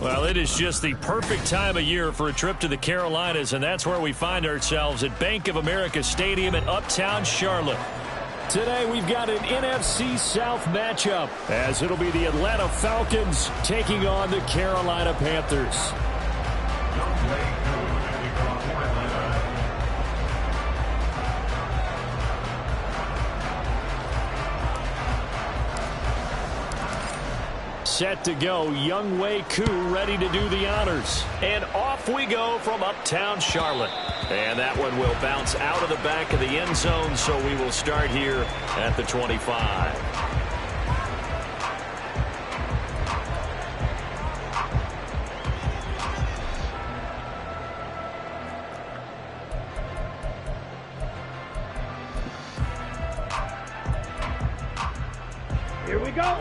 Well, it is just the perfect time of year for a trip to the Carolinas, and that's where we find ourselves at Bank of America Stadium in Uptown Charlotte. Today we've got an NFC South matchup, as it'll be the Atlanta Falcons taking on the Carolina Panthers. Set to go, Younghoe Koo ready to do the honors. And off we go from Uptown Charlotte. And that one will bounce out of the back of the end zone, so we will start here at the 25. Here we go.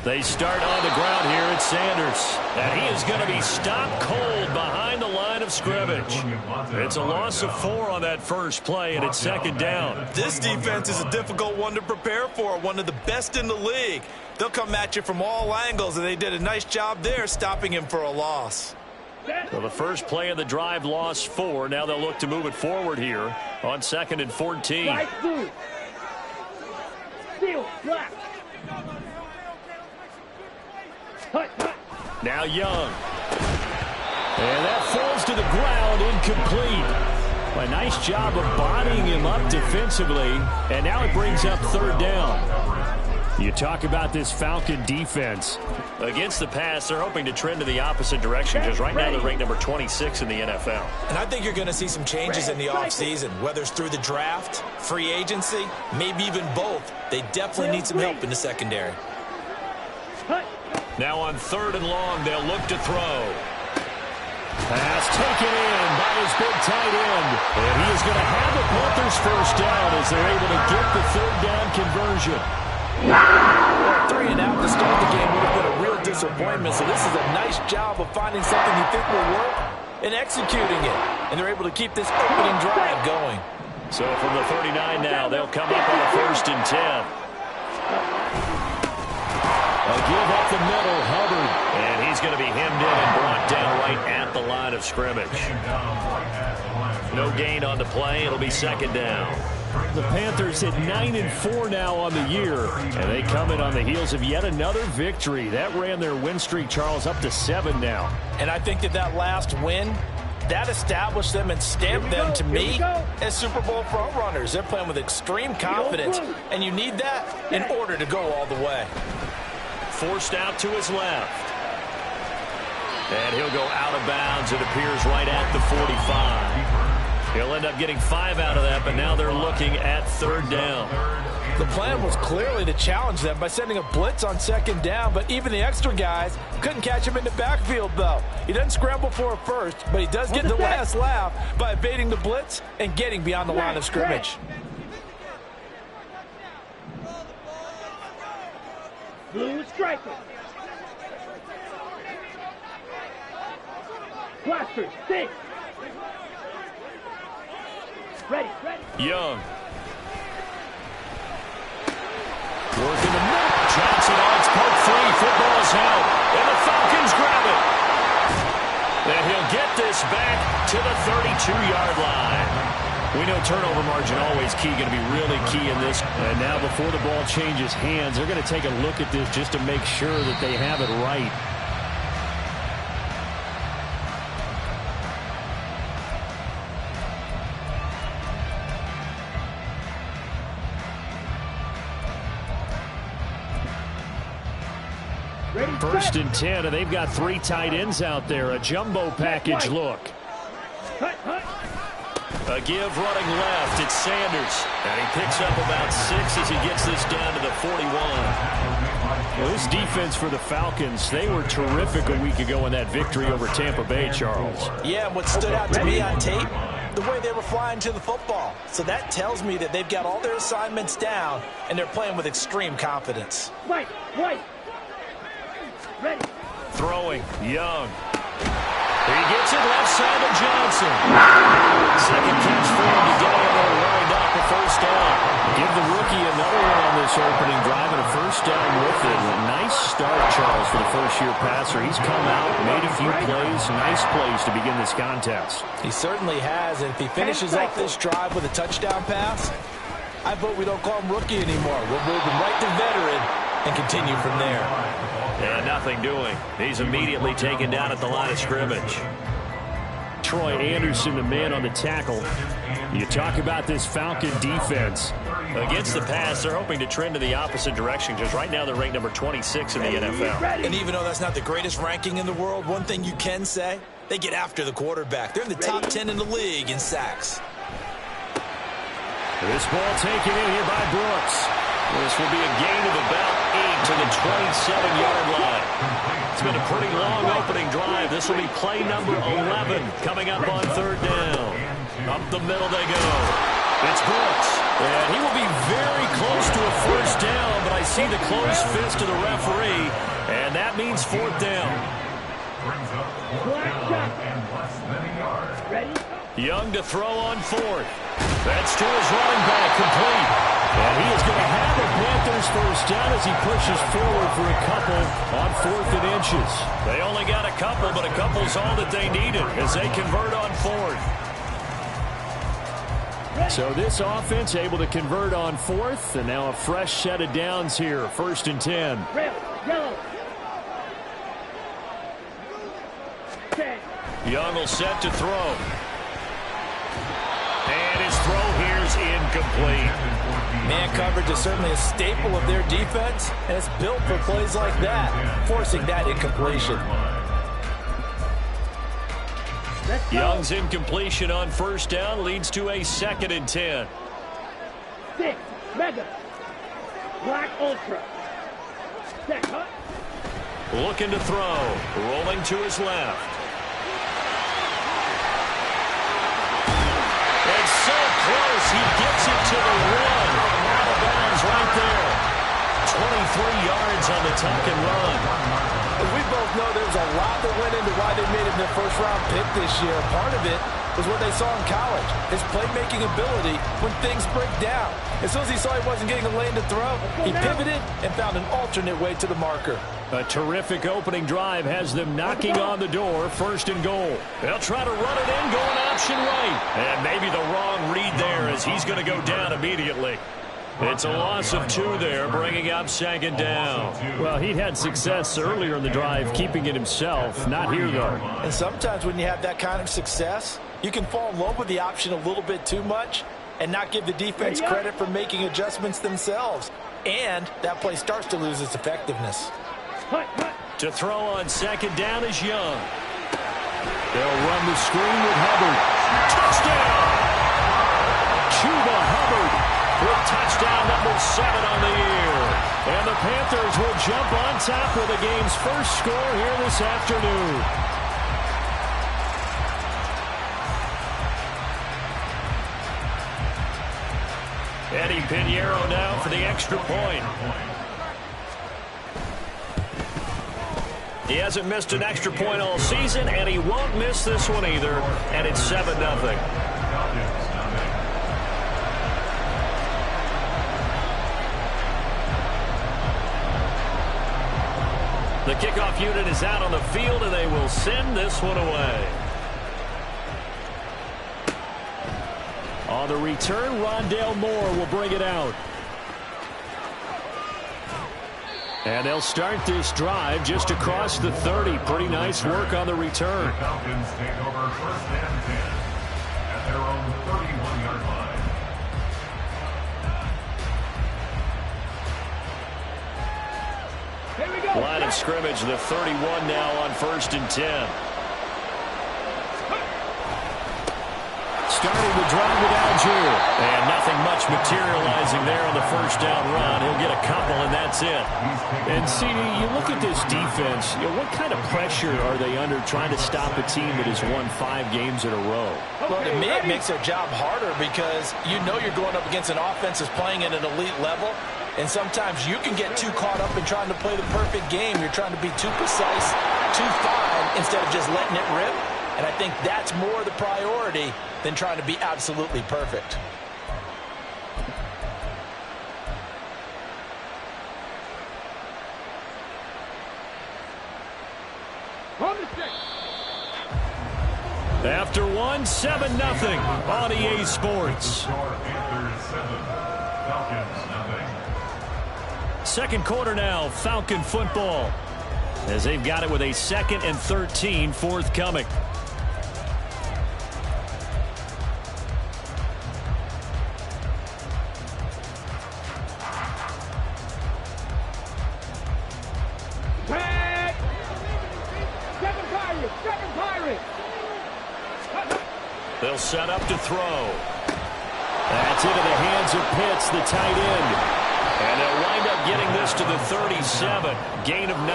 They start on the ground here at Sanders. And he is going to be stopped cold behind the line of scrimmage. It's a loss of 4 on that first play, and it's second down. This defense is a difficult one to prepare for, one of the best in the league. They'll come at you from all angles, and they did a nice job there stopping him for a loss. So the first play of the drive lost 4. Now they'll look to move it forward here on 2nd and 14. Right through. Steal, black. Now Young. And that falls to the ground, incomplete. A nice job of bodying him up defensively. And now it brings up third down. You talk about this Falcon defense. Against the pass, they're hoping to trend in the opposite direction, because right now they're ranked number 26 in the NFL. And I think you're going to see some changes in the offseason, whether it's through the draft, free agency, maybe even both. They definitely need some help in the secondary. Now on 3rd and long, they'll look to throw. Pass taken in by his big tight end. And he is going to have the Panthers first down as they're able to get the third down conversion. Well, 3 and out to start the game would have been a real disappointment, so this is a nice job of finding something you think will work and executing it. And they're able to keep this opening drive going. So from the 39 now, they'll come up on a 1st and 10. A give up the middle, Hubbard. And he's going to be hemmed in and brought down right at the line of scrimmage. No gain on the play. It'll be second down. The Panthers at 9-4 now on the year. And they come in on the heels of yet another victory. That ran their win streak, Charles, up to 7 now. And I think that last win, that established them and stamped them, to me, as Super Bowl front runners. They're playing with extreme confidence. And you need that in order to go all the way. Forced out to his left. And he'll go out of bounds, it appears, right at the 45. He'll end up getting 5 out of that, but now they're looking at 3rd down. The plan was clearly to challenge them by sending a blitz on 2nd down, but even the extra guys couldn't catch him in the backfield, though. He doesn't scramble for it first, but he does get the last laugh by evading the blitz and getting beyond the line of scrimmage. Blue striker. Blaster, six. Ready. Young. Working the middle. Johnson on its poke free. Football is held. And the Falcons grab it. And he'll get this back to the 32-yard line. We know turnover margin always key, going to be really key in this. And now before the ball changes hands, they're going to take a look at this just to make sure that they have it right. First and 10, and they've got 3 tight ends out there. A jumbo package look. A give running left. It's Sanders. And he picks up about 6 as he gets this down to the 41. Well, this defense for the Falcons, they were terrific a week ago in that victory over Tampa Bay, Charles. Yeah, and what stood out to me on tape, the way they were flying to the football. So that tells me that they've got all their assignments down, and they're playing with extreme confidence. Right. Ready. Throwing, Young. He gets it left side of Johnson. Second catch for him today, and they're lined up. up a first down. Give the rookie another one on this opening drive and a first down with it. Nice start, Charles, for the first-year passer. He's come out, made a few plays, nice plays to begin this contest. He certainly has, and if he finishes off this drive with a touchdown pass, I vote we don't call him rookie anymore. We'll move him right to veteran and continue from there. And nothing doing. He's immediately taken down at the line of scrimmage. Troy Anderson, the man on the tackle. You talk about this Falcon defense. Against the pass, they're hoping to trend in the opposite direction because right now they're ranked number 26 in the NFL. And even though that's not the greatest ranking in the world, one thing you can say, they get after the quarterback. They're in the top 10 in the league in sacks. This ball taken in here by Brooks. This will be a gain of about 8 to the 27-yard line. It's been a pretty long opening drive. This will be play number 11 coming up on third down. Up the middle they go. It's Brooks. And he will be very close to a first down, but I see the closed fist of the referee, and that means fourth down. Young to throw on fourth. That's to his running back, complete. And he is going to have the Panthers first down as he pushes forward for a couple on 4th and inches. They only got a couple, but a couple's all that they needed as they convert on 4th. So this offense able to convert on 4th, and now a fresh set of downs here, 1st and 10. Yellow. Young will set to throw. And his throw here is incomplete. Man coverage is certainly a staple of their defense, and it's built for plays like that, forcing that incompletion. Young's incompletion on first down leads to a 2nd and 10. 6, Mega. Black Ultra. Set, huh? Looking to throw. Rolling to his left. And so close, he gets it to the 1. Out of bounds right there. 23 yards on the tuck and run. We both know there's a lot that went into why they made him their first-round pick this year. Part of it was what they saw in college, his playmaking ability when things break down. As soon as he saw he wasn't getting a lane to throw, he pivoted and found an alternate way to the marker. A terrific opening drive has them knocking on the door, 1st and goal. They'll try to run it in, going option right. And maybe the wrong read there as he's going to go down immediately. It's a loss of 2 there, bringing up 2nd down. Well, he'd had success earlier in the drive, keeping it himself. Not here, though. And sometimes when you have that kind of success, you can fall in love with the option a little bit too much and not give the defense credit for making adjustments themselves. And that play starts to lose its effectiveness. To throw on 2nd down is Young. They'll run the screen with Hubbard. Touchdown! Chuba Hubbard with touchdown number 7 on the year. And the Panthers will jump on top with the game's first score here this afternoon. Eddie Pinheiro now for the extra point. He hasn't missed an extra point all season, and he won't miss this one either, and it's 7-0. The kickoff unit is out on the field, and they will send this one away. On the return, Rondale Moore will bring it out. And they'll start this drive just across the 30. Pretty nice work on the return. Falcons take over 1st and 10 at their own 31-yard line. Here we go. Line of scrimmage, the 31 now on 1st and 10. Starting the drive with Algier. And nothing much materializing there on the first down run. He'll get a couple, and that's it. And, CD, you look at this defense, what kind of pressure are they under trying to stop a team that has won 5 games in a row? Well, to me, it makes their job harder because you know you're going up against an offense that's playing at an elite level. And sometimes you can get too caught up in trying to play the perfect game. You're trying to be too precise, too fine, instead of just letting it rip. And I think that's more the priority than trying to be absolutely perfect. Come to six. After one, 7-0 on EA Sports. Panthers 7, Falcons nothing. Second quarter now, Falcon football, as they've got it with a 2nd and 13 forthcoming. Second Pirates. They'll set up to throw. That's into the hands of Pitts, the tight end. And they'll wind up getting this to the 37. Gain of 9.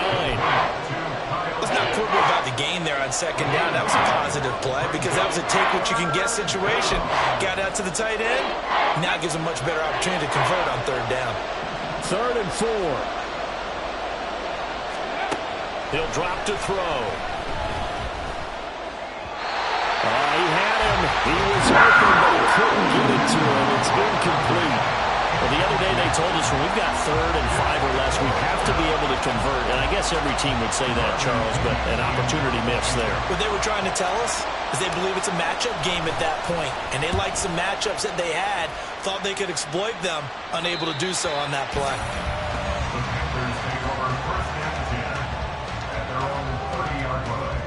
Let's not quibble about the gain there on second down. That was a positive play because that was a take-what-you-can-get situation. Got out to the tight end. Now gives a much better opportunity to convert on third down. 3rd and 4. He'll drop to throw. He had him. He was open, but he couldn't get it to him. It's incomplete. Well, the other day they told us when we've got 3rd and 5 or less, we have to be able to convert. And I guess every team would say that, Charles, but an opportunity missed there. What they were trying to tell us is they believe it's a matchup game at that point. And they liked some matchups that they had, thought they could exploit them, unable to do so on that play. The Panthers take over 1st and 10 at their own 30-yard line.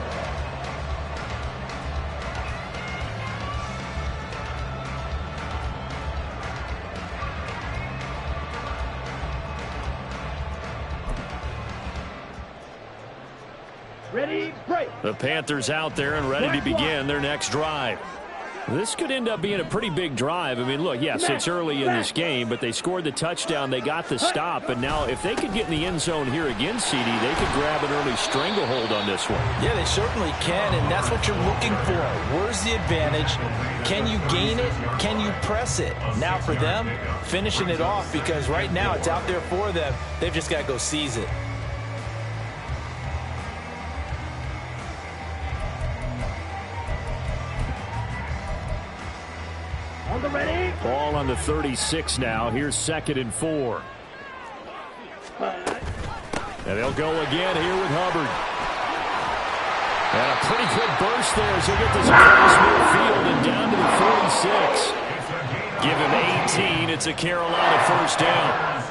Ready, break. The Panthers out there and ready to begin their next drive. This could end up being a pretty big drive. I mean, look, yes, it's early in this game, but they scored the touchdown. They got the stop. And now if they could get in the end zone here again, CD, they could grab an early stranglehold on this one. Yeah, they certainly can, and that's what you're looking for. Where's the advantage? Can you gain it? Can you press it? Now for them, finishing it off because right now it's out there for them. They've just got to go seize it. On the ready. Ball on the 36 now. Here's 2nd and 4. And they'll go again here with Hubbard. And a pretty good burst there as he'll get this across midfield and down to the 46. Give him 18. It's a Carolina first down.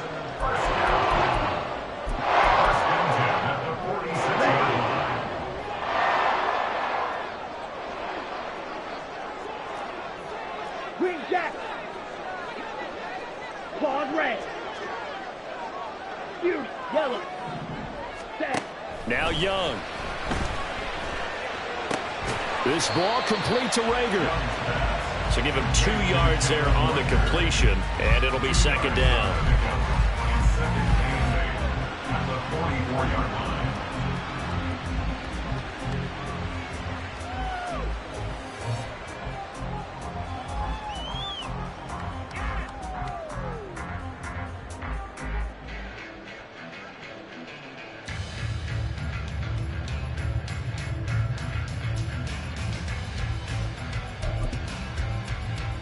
Green Jack. Claws red. Fury yellow. Set. Now Young. This ball complete to Rager. So give him 2 yards there on the completion, and it'll be 2nd down. At the 44-yard line.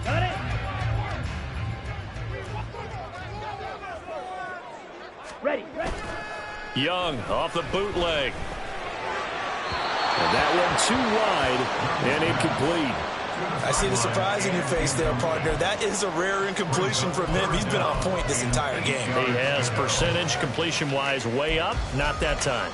Got it. Ready, ready. Young off the bootleg. And that one too wide and incomplete. I see the surprise in your face there, partner. That is a rare incompletion from him. He's been on point this entire game. He has percentage completion-wise way up, not that time.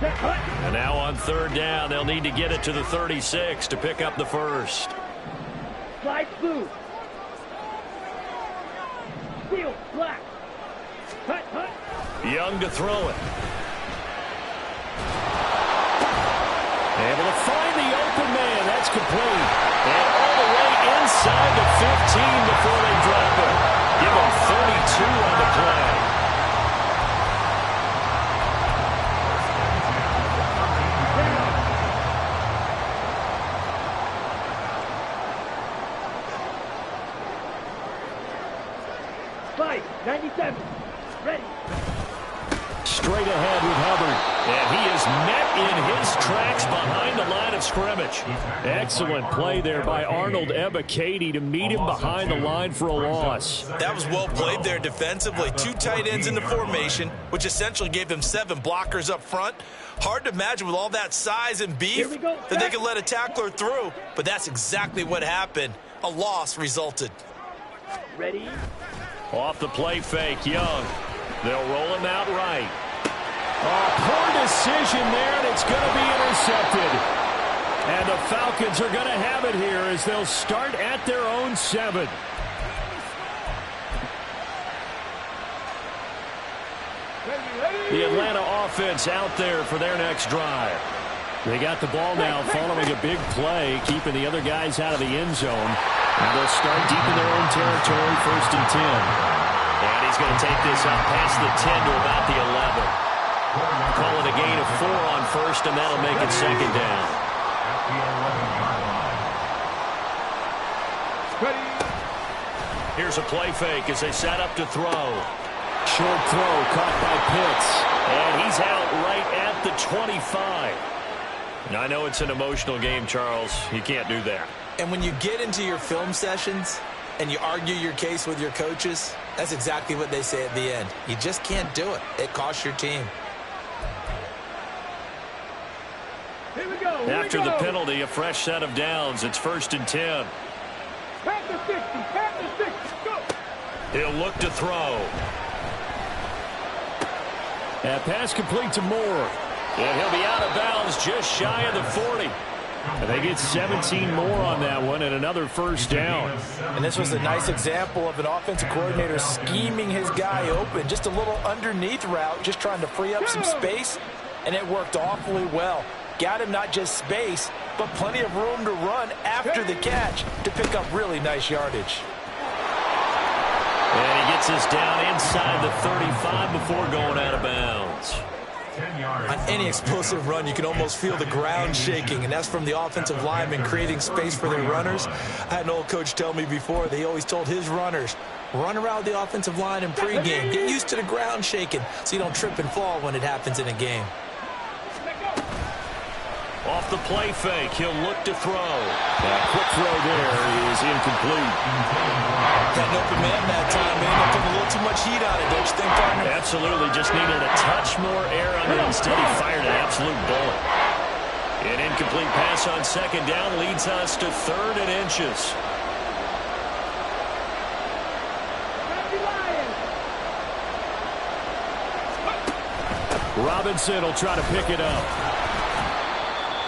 Set, cut. And now on 3rd down, they'll need to get it to the 36 to pick up the first. Slide blue. Steel black. Cut, cut. Young to throw it. Able to find the open man. That's complete. And all the way inside the 15 before they drop it. Give him 32 on the play. Five, 97. Ready. Straight ahead with Hubbard. And he is met in his tracks behind the line of scrimmage. Excellent play there by Arnold Ebiketie to meet him behind the line for a loss. That was well played there defensively. 2 tight ends in the formation, which essentially gave them 7 blockers up front. Hard to imagine with all that size and beef that they could let a tackler through, but that's exactly what happened. A loss resulted. Ready? Off the play fake, Young. They'll roll him out right. Oh, poor decision there, and it's going to be intercepted. And the Falcons are going to have it here as they'll start at their own 7. The Atlanta offense out there for their next drive. They got the ball now following a big play, keeping the other guys out of the end zone. And they'll start deep in their own territory, 1st and 10. And he's going to take this up past the 10 to about the 11. Call it a gain of 4 on 1st, and that'll make it 2nd down. Here's a play fake as they set up to throw. Short throw caught by Pitts. And he's out right at the 25. Now, I know it's an emotional game, Charles. You can't do that. And when you get into your film sessions and you argue your case with your coaches, that's exactly what they say at the end. You just can't do it. It costs your team. Here we go. After the penalty, a fresh set of downs. It's 1st and 10. Pass the 60. Pass the 60. Go. He'll look to throw. And pass complete to Moore. And he'll be out of bounds just shy of the 40. And they get 17 more on that one and another 1st down. And this was a nice example of an offensive coordinator scheming his guy open. Just a little underneath route, just trying to free up some space. And it worked awfully well. Got him not just space, but plenty of room to run after the catch to pick up really nice yardage. And he gets us down inside the 35 before going out of bounds. On any explosive run, you can almost feel the ground shaking, and that's from the offensive linemen creating space for their runners. I had an old coach tell me before, they always told his runners, run around the offensive line in pregame. Get used to the ground shaking so you don't trip and fall when it happens in a game. Off the play fake, he'll look to throw. That quick throw there is incomplete. Had an open man that time, man. They put a little too much heat on it, don't you think, partner? Absolutely, just needed a touch more air on it. Instead, he fired an absolute bullet. An incomplete pass on 2nd down leads us to 3rd and inches. Robinson will try to pick it up.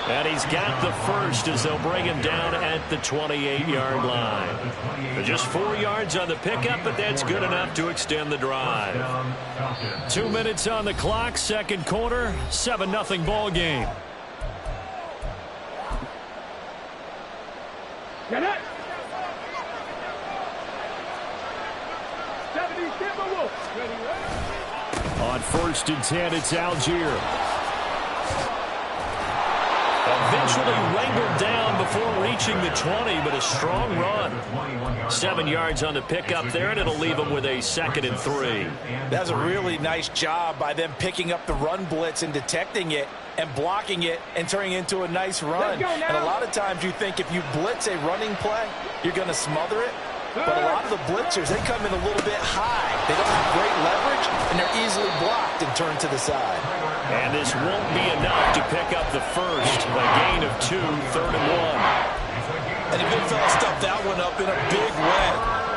And he's got the 1st as they'll bring him down at the 28-yard line. Just 4 yards on the pickup, but that's good enough to extend the drive. 2 minutes on the clock, 2nd quarter, 7-0 ball game. Get it. 70 Timberwolves. Ready. On 1st and 10, it's Algier. Eventually wrangled down before reaching the 20, but a strong run. 7 yards on the pickup there, and it'll leave them with a 2nd and 3. That's a really nice job by them picking up the run blitz and detecting it and blocking it and turning it into a nice run. And a lot of times you think if you blitz a running play, you're going to smother it. But a lot of the blitzers, they come in a little bit high. They don't have great leverage, and they're easily blocked and turned to the side. And this won't be enough to pick up the 1st. A gain of 2, 3rd and 1. And the big fella stuffed that one up in a big way.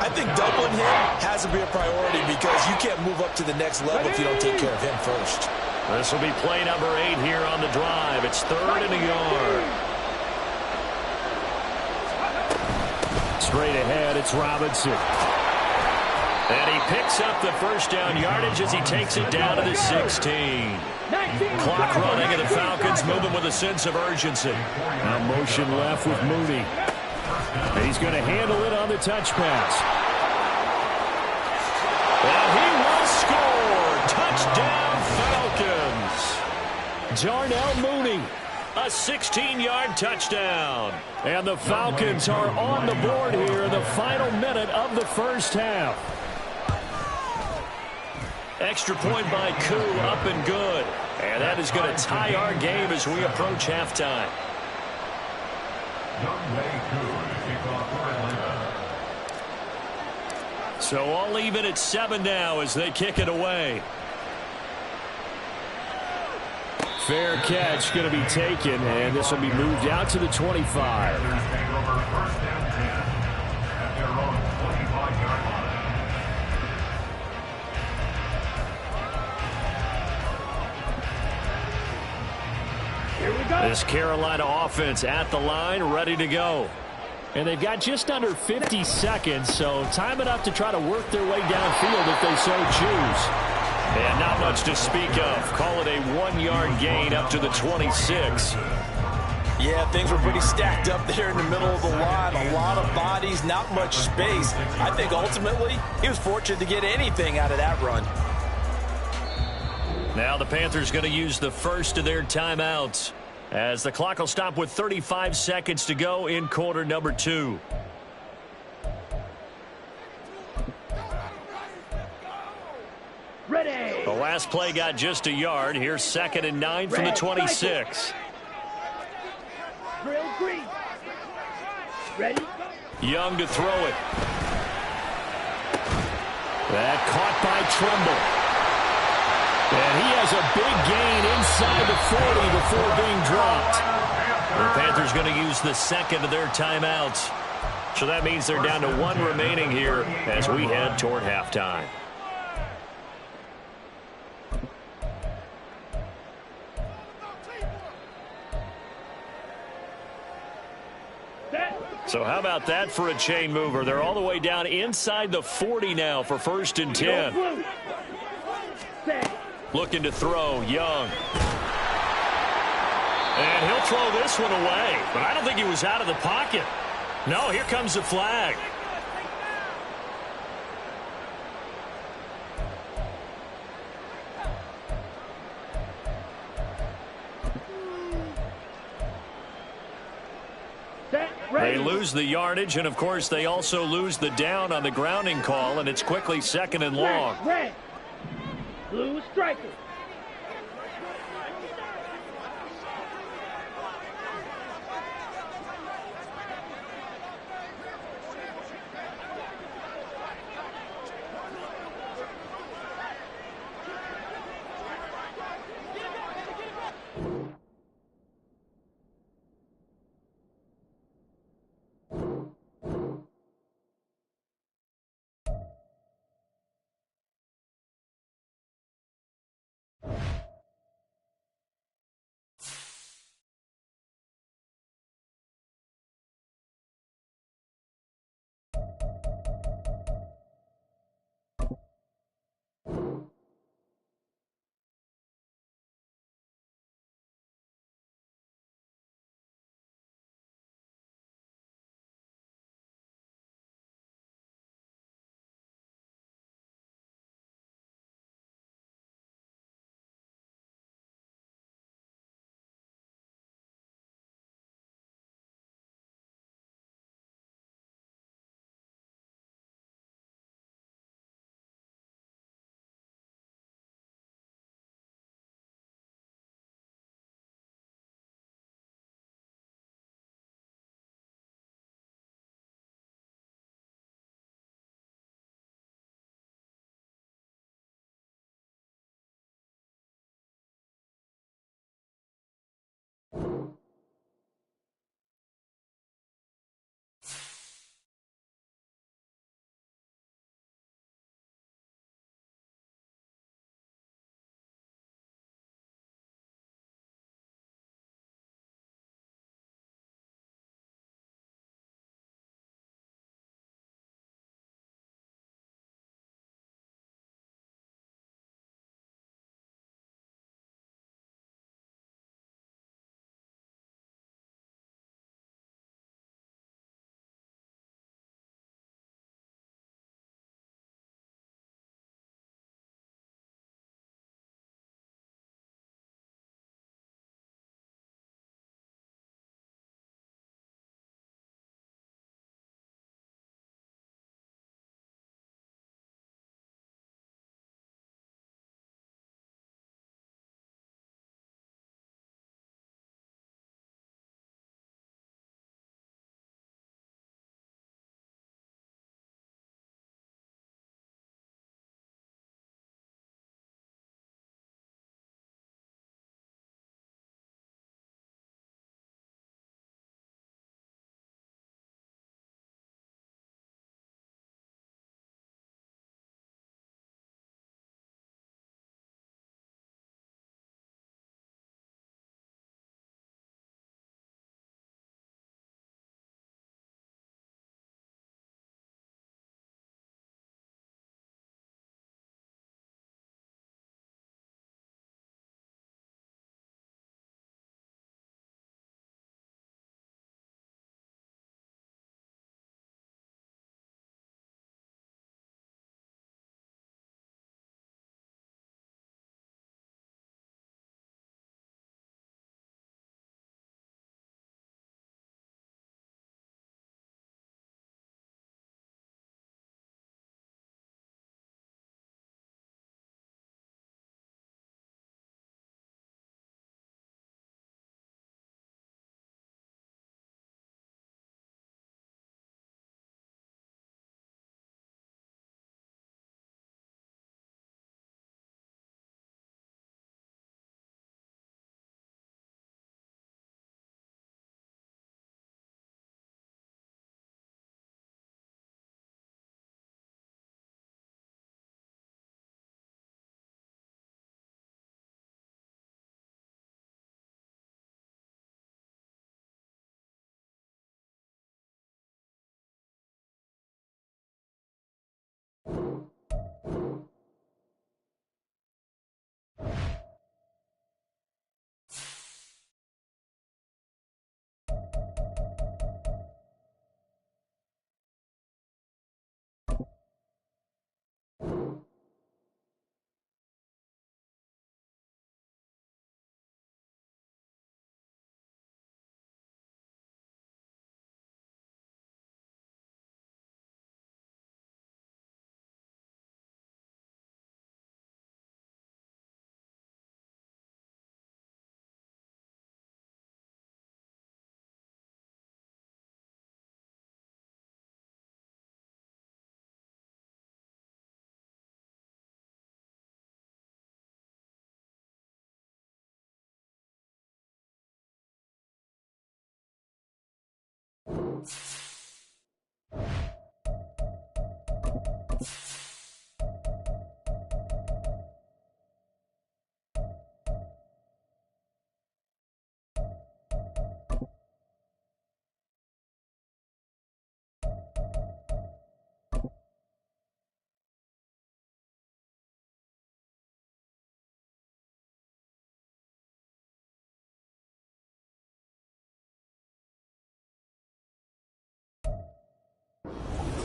I think doubling him has to be a priority because you can't move up to the next level if you don't take care of him first. This will be play number 8 here on the drive. It's 3rd and a yard. Straight ahead, it's Robinson. And he picks up the 1st down yardage as he takes it down to the 16. Clock running, and the Falcons moving with a sense of urgency. Now motion left with Mooney. And he's going to handle it on the touch pass. And he will score! Touchdown, Falcons! Darnell Mooney. A 16-yard touchdown. And the Falcons are on the board here in the final minute of the 1st half. Extra point by Koo, up and good. And that is going to tie our game as we approach halftime. Younghoe Koo to kick off for Atlanta. So all even at 7 now as they kick it away. Fair catch going to be taken, and this will be moved out to the 25. Panthers take over first and 10 at their own 25-yard line. Here we go. This Carolina offense at the line, ready to go. And they've got just under 50 seconds, so time enough to try to work their way downfield if they so choose. And not much to speak of. Call it a 1-yard gain up to the 26. Yeah, things were pretty stacked up there in the middle of the line. A lot of bodies, not much space. I think ultimately he was fortunate to get anything out of that run. Now the Panthers going to use the first of their timeouts, as the clock will stop with 35 seconds to go in quarter number 2. Ready. The last play got just a yard. Here's 2nd and 9 from the 26. Drill green. Ready. Young to throw it. That caught by Tremble. And he has a big gain inside the 40 before being dropped. The Panthers going to use the second of their timeouts. So that means they're down to 1 remaining here as we head toward halftime. So how about that for a chain mover? They're all the way down inside the 40 now for 1st and 10. Looking to throw, Young. And he'll throw this one away, but I don't think he was out of the pocket. No, here comes the flag. They lose the yardage, and of course they also lose the down on the grounding call, and it's quickly 2nd and long. Red. Blue striker.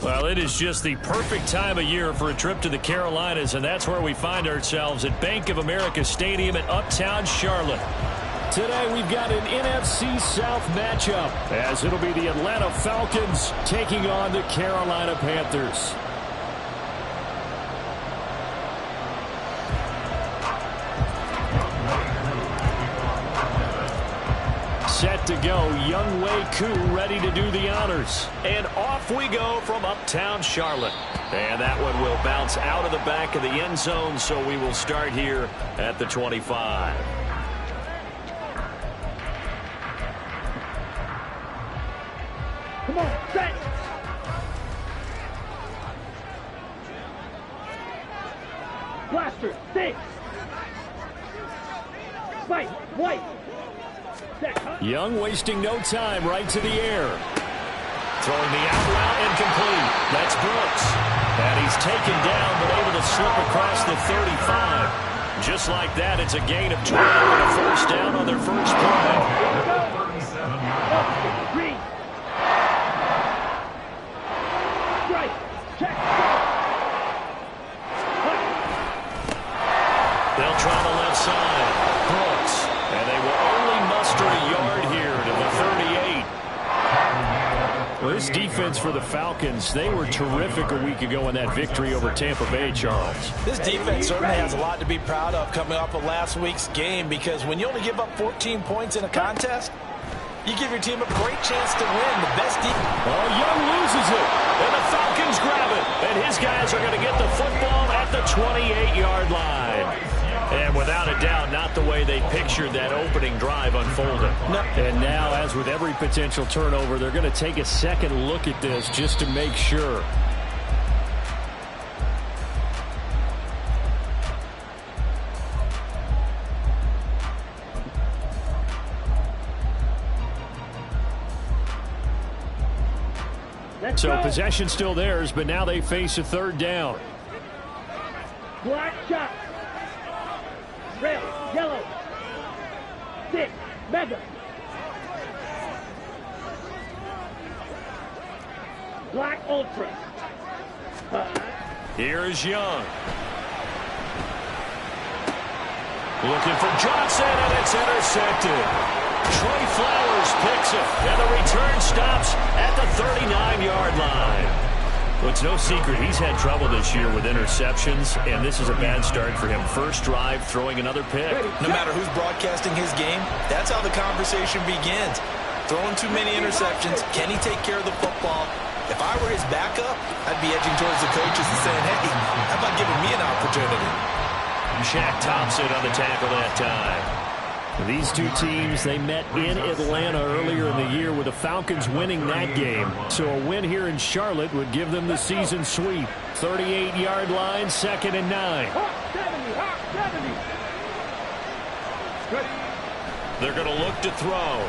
Well, it is just the perfect time of year for a trip to the Carolinas, and that's where we find ourselves at Bank of America Stadium in Uptown Charlotte. Today we've got an NFC South matchup, as it'll be the Atlanta Falcons taking on the Carolina Panthers. Set to go, Younghoe Koo ready to do the honors. And off we go from Uptown Charlotte. And that one will bounce out of the back of the end zone, so we will start here at the 25. Come on, set. Blaster, 6. Spike, white. Young wasting no time, right to the air. Throwing the out route incomplete. That's Brooks. And he's taken down but able to slip across the 35. Just like that, it's a gain of 12 and a first down on their first play. Green. Strike. Check. They'll try the left side. Brooks. And they will only muster a yard here to the 38. Well, this defense for the Falcons, they were terrific a week ago in that victory over Tampa Bay, Charles. This defense certainly has a lot to be proud of coming off of last week's game, because when you only give up 14 points in a contest, you give your team a great chance to win. The best defense. Oh, Young loses it. And the Falcons grab it. And his guys are going to get the football at the 28-yard line. And without a doubt, not the way they pictured that opening drive unfolding. No. And now, as with every potential turnover, they're going to take a second look at this just to make sure. So possession still theirs, but now they face a third down. Black shot. Red, yellow. 6, mega. Black ultra. Here's Young. Looking for Johnson, and it's intercepted. Trey Flowers picks it, and the return stops at the 39-yard line. Well, it's no secret he's had trouble this year with interceptions, and this is a bad start for him. First drive, throwing another pick. No matter who's broadcasting his game, that's how the conversation begins. Throwing too many interceptions, can he take care of the football? If I were his backup, I'd be edging towards the coaches and saying, hey, how about giving me an opportunity? Shaq Thompson on the tackle that time. These two teams, they met in Atlanta earlier in the year with the Falcons winning that game. So a win here in Charlotte would give them the season sweep. 38-yard line, 2nd and 9. They're going to look to throw.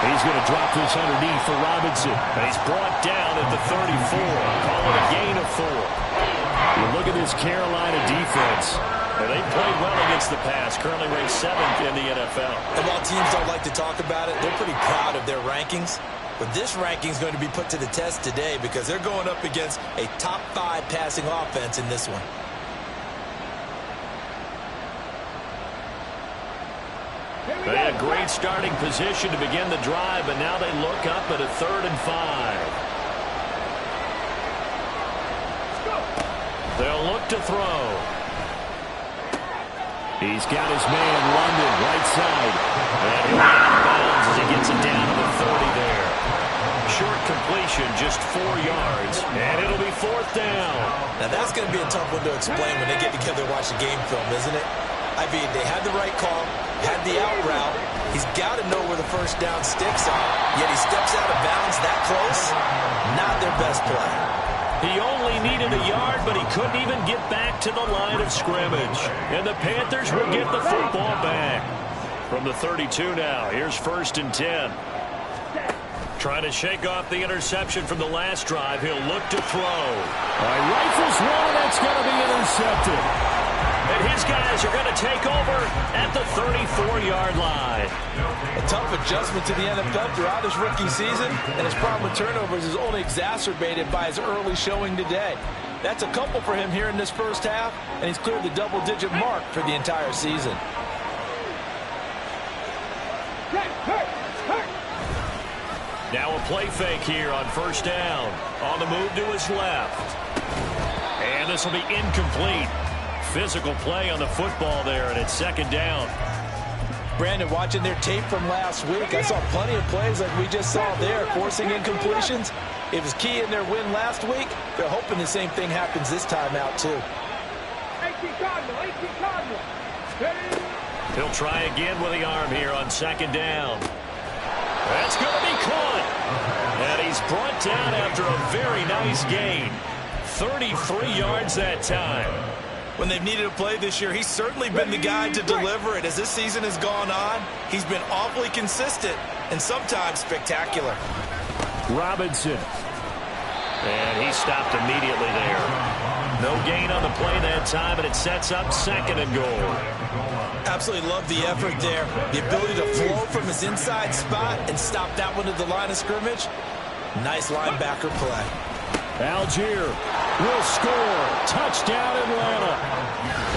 He's going to drop this underneath for Robinson. And he's brought down at the 34. Call it a gain of 4. You look at this Carolina defense. They played well against the pass, currently ranked 7th in the NFL. And while teams don't like to talk about it, they're pretty proud of their rankings. But this ranking is going to be put to the test today because they're going up against a top 5 passing offense in this one. They had great starting position to begin the drive, but now they look up at a 3rd and 5. They'll look to throw. He's got his man, London, right side. And he'll get out of bounds as he gets it down to the 30 there. Short completion, just 4 yards. And it'll be 4th down. Now that's going to be a tough one to explain when they get together and watch the game film, isn't it? I mean, they had the right call, had the out route. He's got to know where the first down sticks are. Yet he steps out of bounds that close. Not their best play. He only needed a yard, but he couldn't even get back to the line of scrimmage. And the Panthers will get the football back. From the 32 now, here's 1st and 10. Trying to shake off the interception from the last drive. He'll look to throw. Rifles one, and that's going to be intercepted. And his guys are going to take over at the 34-yard line. A tough adjustment to the NFL throughout his rookie season, and his problem with turnovers is only exacerbated by his early showing today. That's a couple for him here in this first half, and he's cleared the double-digit mark for the entire season. Now a play fake here on first down. On the move to his left. And this will be incomplete. Physical play on the football there, and it's second down. Brandon, watching their tape from last week, I saw plenty of plays like we just saw there, forcing incompletions. It was key in their win last week. They're hoping the same thing happens this time out, too. 18 Cardinal. He'll try again with the arm here on second down. That's going to be caught. And he's brought down after a very nice gain. 33 yards that time. When they've needed a play this year, he's certainly been the guy to deliver it. As this season has gone on, he's been awfully consistent and sometimes spectacular. Robinson. And he stopped immediately there. No gain on the play that time, and it sets up second and goal. Absolutely love the effort there. The ability to flow from his inside spot and stop that one at the line of scrimmage. Nice linebacker play. Algier will score. Touchdown, Atlanta.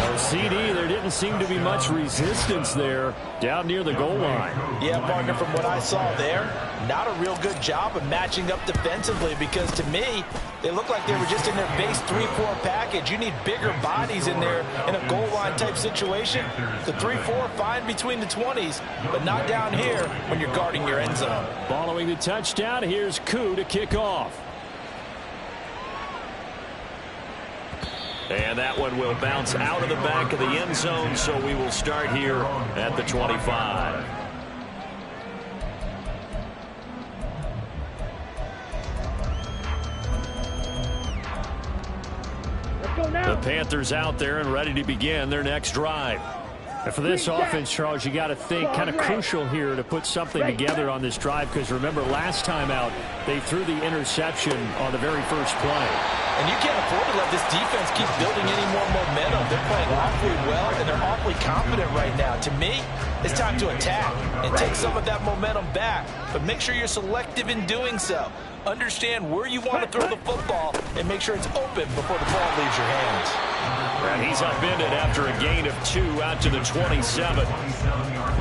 No CD, there didn't seem to be much resistance there down near the goal line. Yeah, partner, from what I saw there, not a real good job of matching up defensively, because to me, they look like they were just in their base 3-4 package. You need bigger bodies in there in a goal line type situation. The 3-4 fine between the 20s, but not down here when you're guarding your end zone. Following the touchdown, here's Koo to kick off. And that one will bounce out of the back of the end zone, so we will start here at the 25. Let's go now. The Panthers out there and ready to begin their next drive. And for this offense, Charles, you got to think kind of crucial here to put something together on this drive, because remember last time out they threw the interception on the very first play. And you can't afford to let this defense keep building any more momentum. They're playing awfully well, and they're awfully confident right now. To me, it's time to attack and take some of that momentum back. But make sure you're selective in doing so. Understand where you want to throw the football and make sure it's open before the ball leaves your hands. And he's upended after a gain of 2 out to the 27.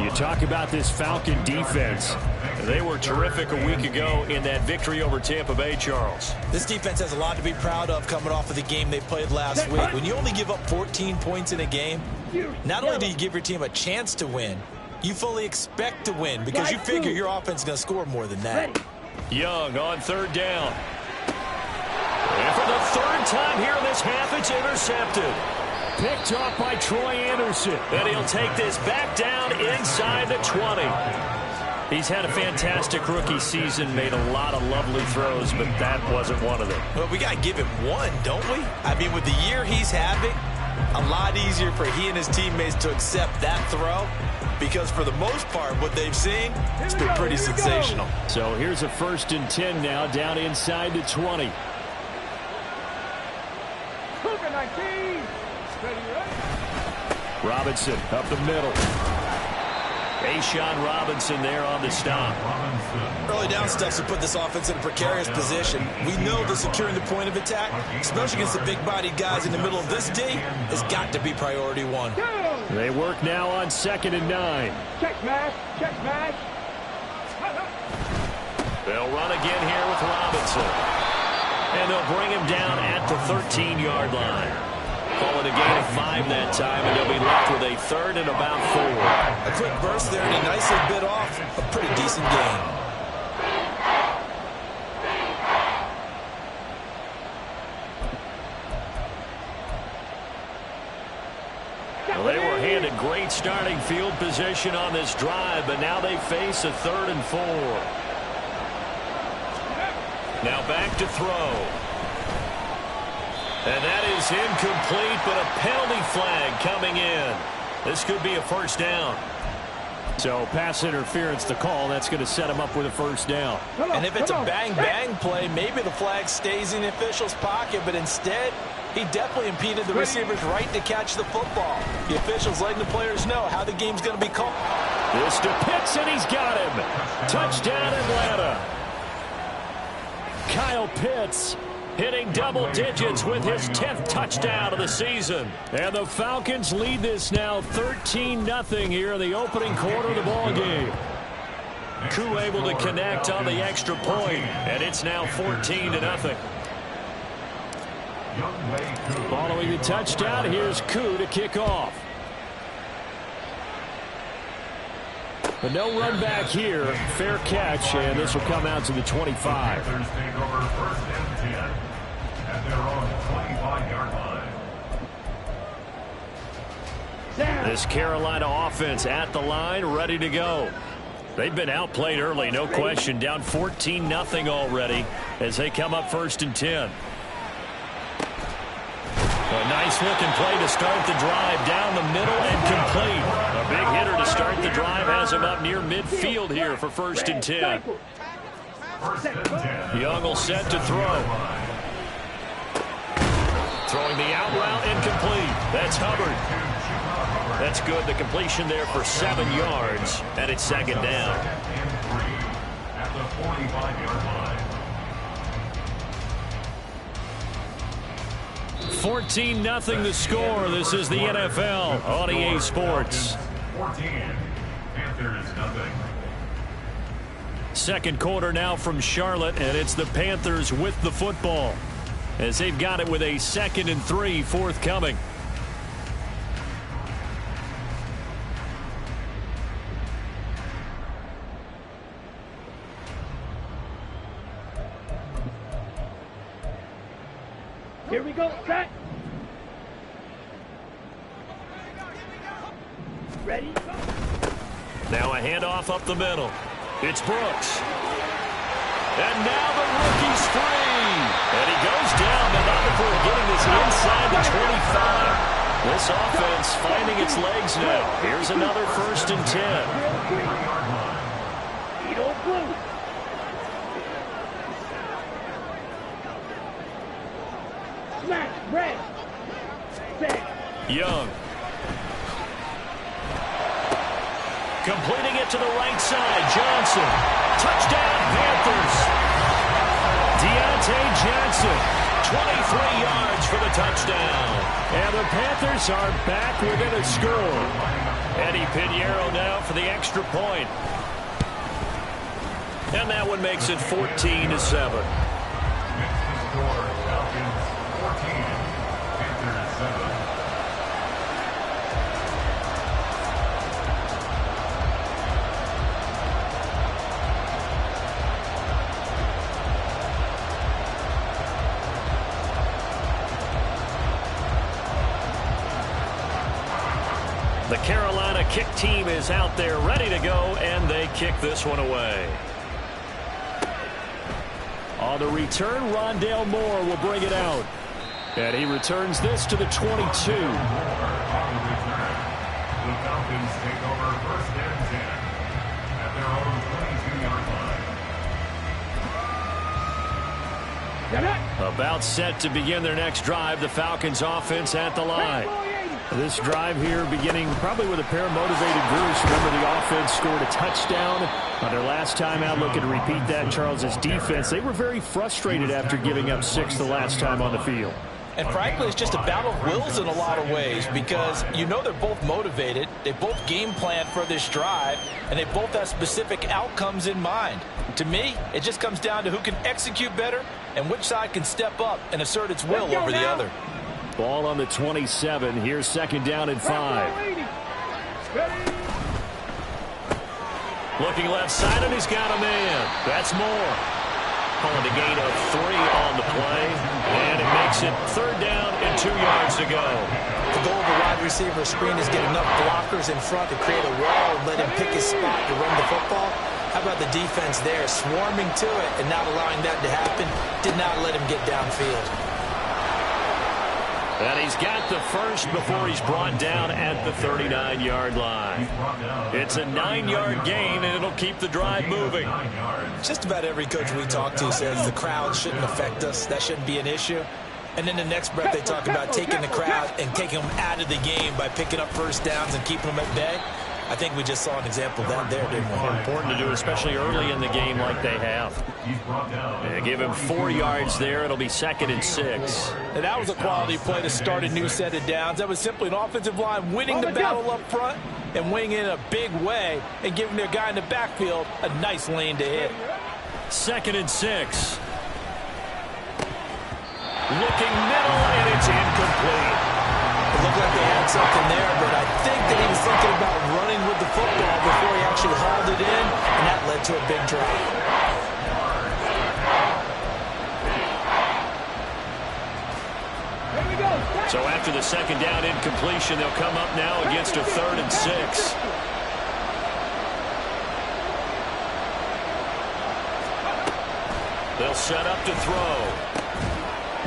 You talk about this Falcon defense. They were terrific a week ago in that victory over Tampa Bay, Charles. This defense has a lot to be proud of coming off of the game they played last week. When you only give up 14 points in a game, not only do you give your team a chance to win, you fully expect to win because you figure your offense is going to score more than that. Young on third down. And for the third time here in this half, it's intercepted. Picked off by Troy Anderson. And he'll take this back down inside the 20. He's had a fantastic rookie season, made a lot of lovely throws, but that wasn't one of them. Well, we got to give him one, don't we? I mean, with the year he's having, a lot easier for he and his teammates to accept that throw, because for the most part, what they've seen, it's been pretty sensational. So here's a 1st and 10 now, down inside the 20. Cougar 19. Ready. Robinson up the middle. A'Shawn Robinson there on the stop. Early down stuff to put this offense in a precarious position. We know that securing the point of attack, especially against the big-bodied guys in the middle of this D, has got to be priority one. They work now on 2nd and 9. Check smash. They'll run again here with Robinson. And they'll bring him down at the 13-yard line. Calling a gain of 5 that time, and they'll be left with a 3rd and about 4. A quick burst there, and he nicely bit off a pretty decent gain. Well, they were handed great starting field position on this drive, but now they face a 3rd and 4. Now back to throw. And that is incomplete, but a penalty flag coming in. This could be a 1st down. So pass interference, the call. That's going to set him up with a 1st down. And if it's a bang-bang play, maybe the flag stays in the official's pocket, but instead, He definitely impeded the receiver's right to catch the football. The officials letting the players know how the game's going to be called. This to Pitts, and he's got him. Touchdown, Atlanta. Kyle Pitts hitting double digits with his 10th touchdown of the season. And the Falcons lead this now 13-0 here in the opening quarter of the ball game. Koo able to connect on the extra point, and it's now 14-0. Following the touchdown, here's Koo to kick off. But no run back here. Fair catch, and this will come out to the 25. Panthers take over first and 10 at their own 25-yard line. This Carolina offense at the line, ready to go. They've been outplayed early, no question. Down 14-0 already as they come up first and 10. A nice-looking play to start the drive down the middle and complete. A big hitter to start the drive has him up near midfield here for first and 10. Young will set to throw. Throwing the out route incomplete. That's Hubbard. That's good. The completion there for 7 yards, and it's second down. At the 45-yard line. 14-0 the score. This is the NFL on EA Sports. 14. Panthers nothing. Second quarter now from Charlotte, and it's the Panthers with the football as they've got it with a 2nd and 3 forthcoming. Here we go, set. Ready? Now a handoff up the middle. It's Brooks. And now the rookie's free. And he goes down, but not before getting this inside the 25. This offense finding its legs now. Here's another first and 10. Edo blue. Smash, red. Set. Young. Completing it to the right side. Johnson. Touchdown, Panthers. Deontay Johnson. 23 yards for the touchdown. And the Panthers are back within a score. Eddie Pinheiro now for the extra point. And that one makes it 14-7. The Carolina kick team is out there ready to go, and they kick this one away. On the return, Rondale Moore will bring it out. And he returns this to the 22. On the return, the Falcons take over first and 10 at their own 22-yard line. About set to begin their next drive, the Falcons offense at the line. This drive here beginning probably with a pair of motivated Bruce. Remember, the offense scored a touchdown on their last time out. Looking to repeat that. Charles's defense, they were very frustrated after giving up 6 the last time on the field. And frankly, it's just a battle of wills in a lot of ways because you know they're both motivated. They both game plan for this drive, and they both have specific outcomes in mind. To me, it just comes down to who can execute better and which side can step up and assert its will over the other. Ball on the 27. Here's second down and 5. Looking left side, and he's got a man. That's Moore. Calling a gain of 3 on the play. And it makes it third down and 2 yards to go. The goal of a wide receiver screen is get enough blockers in front to create a wall and let him pick his spot to run the football. How about the defense there, swarming to it and not allowing that to happen? Did not let him get downfield. And he's got the first before he's brought down at the 39-yard line. It's a 9-yard gain, and it'll keep the drive moving. Just about every coach we talk to says the crowd shouldn't affect us. That shouldn't be an issue. And then the next breath they talk about taking the crowd and taking them out of the game by picking up first downs and keeping them at bay. I think we just saw an example of that there, didn't we? Important to do, especially early in the game like they have. Give him 4 yards there. It'll be 2nd and 6. And that was a quality play to start a new set of downs. That was simply an offensive line winning the battle up front and winning in a big way and giving their guy in the backfield a nice lane to hit. 2nd and 6. Looking middle, and it's incomplete. It looked like they had something there, but I think that he was thinking about running with the football before he actually hauled it in, and that led to a big drop. So after the 2nd down incompletion, they'll come up now against a 3rd and 6. They'll set up to throw.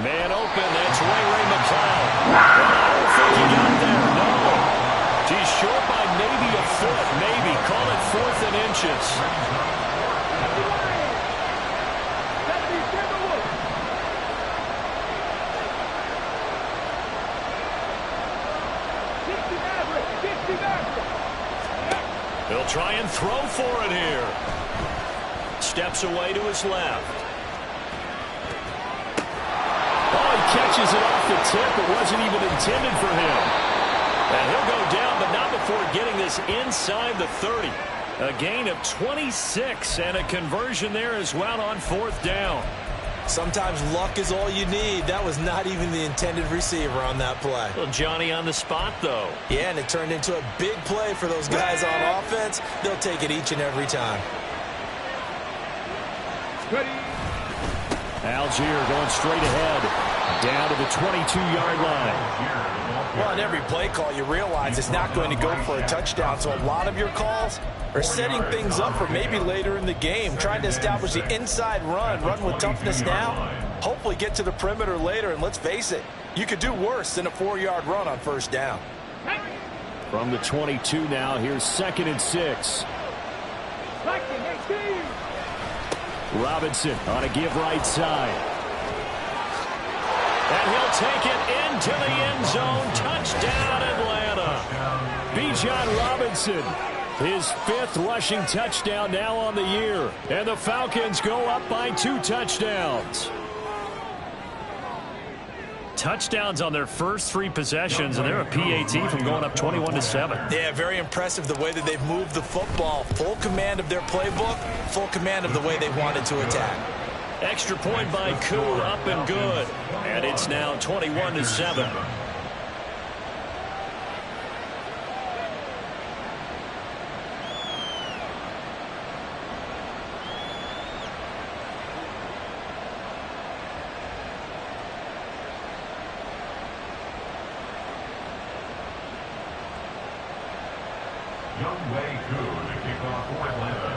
Man open, that's Ray McCloud. I don't think he got there, no. He's short by maybe a foot, maybe. Call it 4th and inches. He'll try and throw for it here. Steps away to his left. Catches it off the tip. It wasn't even intended for him. And he'll go down, but not before getting this inside the 30. A gain of 26 and a conversion there as well on 4th down. Sometimes luck is all you need. That was not even the intended receiver on that play. Well, Johnny on the spot, though. Yeah, and it turned into a big play for those guys on offense. They'll take it each and every time. Algier going straight ahead. Down to the 22-yard line. Well, on every play call, you realize it's not going to go for a touchdown, so a lot of your calls are setting things up for maybe later in the game, trying to establish the inside run with toughness now, hopefully get to the perimeter later, and let's face it, you could do worse than a 4-yard run on 1st down. From the 22 now, here's 2nd and 6. Robinson on a give right side. And he'll take it into the end zone. Touchdown, Atlanta. Bijan Robinson, his 5th rushing touchdown now on the year. And the Falcons go up by 2 touchdowns. Touchdowns on their first 3 possessions, and they're a PAT from going up 21-7. Yeah, very impressive the way that they've moved the football. Full command of their playbook, full command of the way they wanted to attack. Extra point by Koo, up and good. And it's now 21-7. Younghoe Koo to kick off for Atlanta.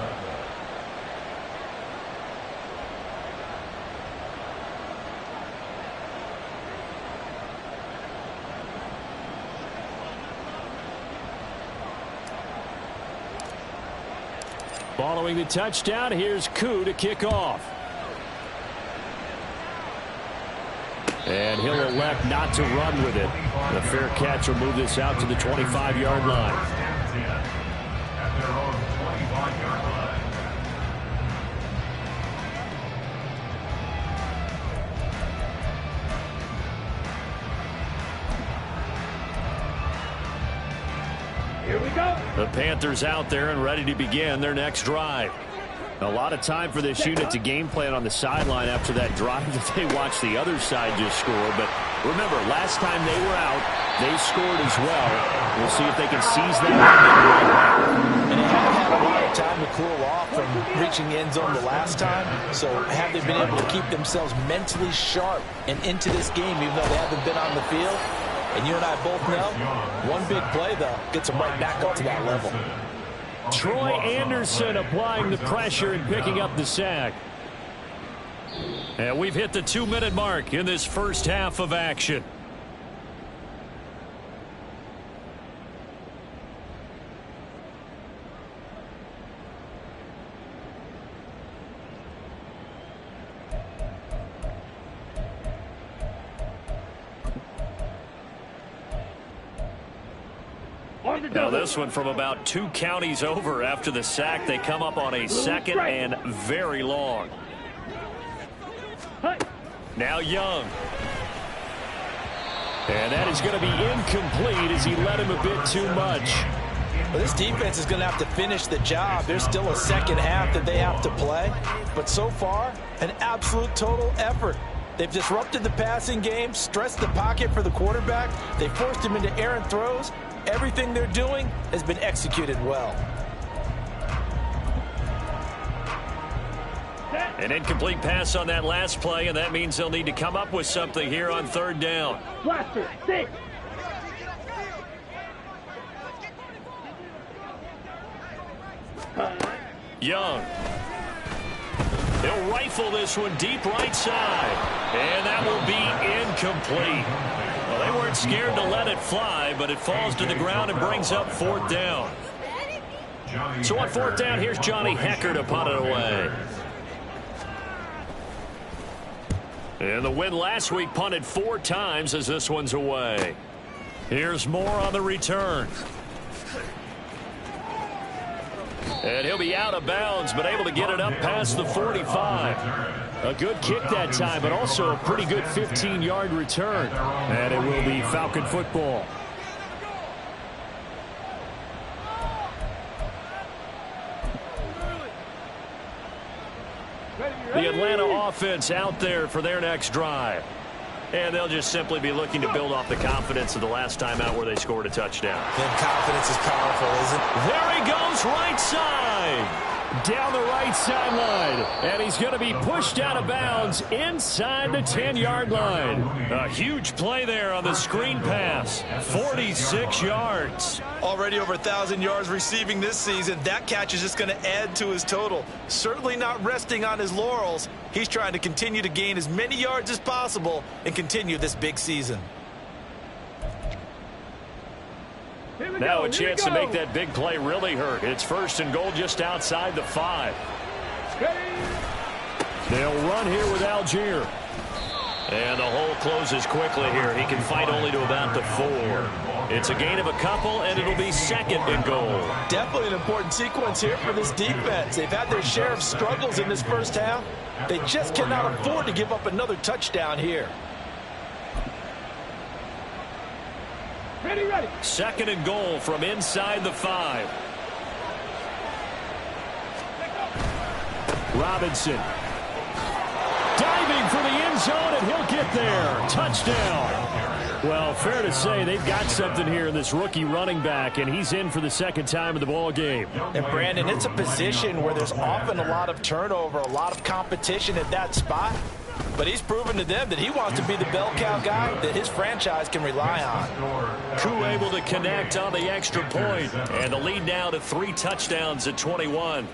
Following the touchdown, here's Koo to kick off. And he'll elect not to run with it. The fair catch will move this out to the 25-yard line. At their own 25-yard line. Here we go. The Panthers out there and ready to begin their next drive. A lot of time for this unit to game plan on the sideline after that drive that they watched the other side just score. But remember, last time they were out, they scored as well. We'll see if they can seize that momentum right back. And they have had a lot of time to cool off from reaching the end zone the last time. So have they been able to keep themselves mentally sharp and into this game, even though they haven't been on the field? And you and I both know, one big play, though, gets them right back up to that level. Troy Anderson applying the pressure and picking up the sack. And we've hit the 2-minute mark in this first half of action. Now this one from about 2 counties over after the sack. They come up on a 2nd and very long. Now Young. And that is going to be incomplete as he led him a bit too much. Well, this defense is going to have to finish the job. There's still a second half that they have to play. But so far, an absolute total effort. They've disrupted the passing game, stressed the pocket for the quarterback. They forced him into errant throws. Everything they're doing has been executed well. An incomplete pass on that last play, and that means they'll need to come up with something here on 3rd down. Blaster, 6. Young. He'll rifle this one deep right side. And that will be incomplete. Well, they weren't scared to let it fly, but it falls to the ground and brings up 4th down. So on 4th down, here's Johnny Hekker to punt it away. And the win last week punted 4 times as this one's away. Here's Moore on the return. And he'll be out of bounds, but able to get it up past the 45. A good kick that time, but also a pretty good 15-yard return. And it will be Falcon football. The Atlanta offense out there for their next drive. And they'll just simply be looking to build off the confidence of the last time out where they scored a touchdown. And confidence is powerful, isn't it? There he goes, right side. Down the right sideline. And he's going to be pushed out of bounds inside the 10-yard line. A huge play there on the screen pass. 46 yards. Already over 1,000 yards receiving this season. That catch is just going to add to his total. Certainly not resting on his laurels. He's trying to continue to gain as many yards as possible and continue this big season. Now a chance to make that big play really hurt. It's 1st and goal just outside the 5. They'll run here with Algier. And the hole closes quickly here. He can fight only to about the 4. It's a gain of a couple, and it'll be 2nd and goal. Definitely an important sequence here for this defense. They've had their share of struggles in this first half. They just cannot afford to give up another touchdown here. Ready. 2nd and goal from inside the 5. Robinson. Diving for the end zone, and he'll get there. Touchdown. Well, fair to say they've got something here in this rookie running back, and he's in for the 2nd time of the ball game. And, Brandon, it's a position where there's often a lot of turnover, a lot of competition at that spot. But he's proven to them that he wants to be the bell cow guy that his franchise can rely on. Koo able to connect on the extra point. And the lead now to 3 touchdowns at 21.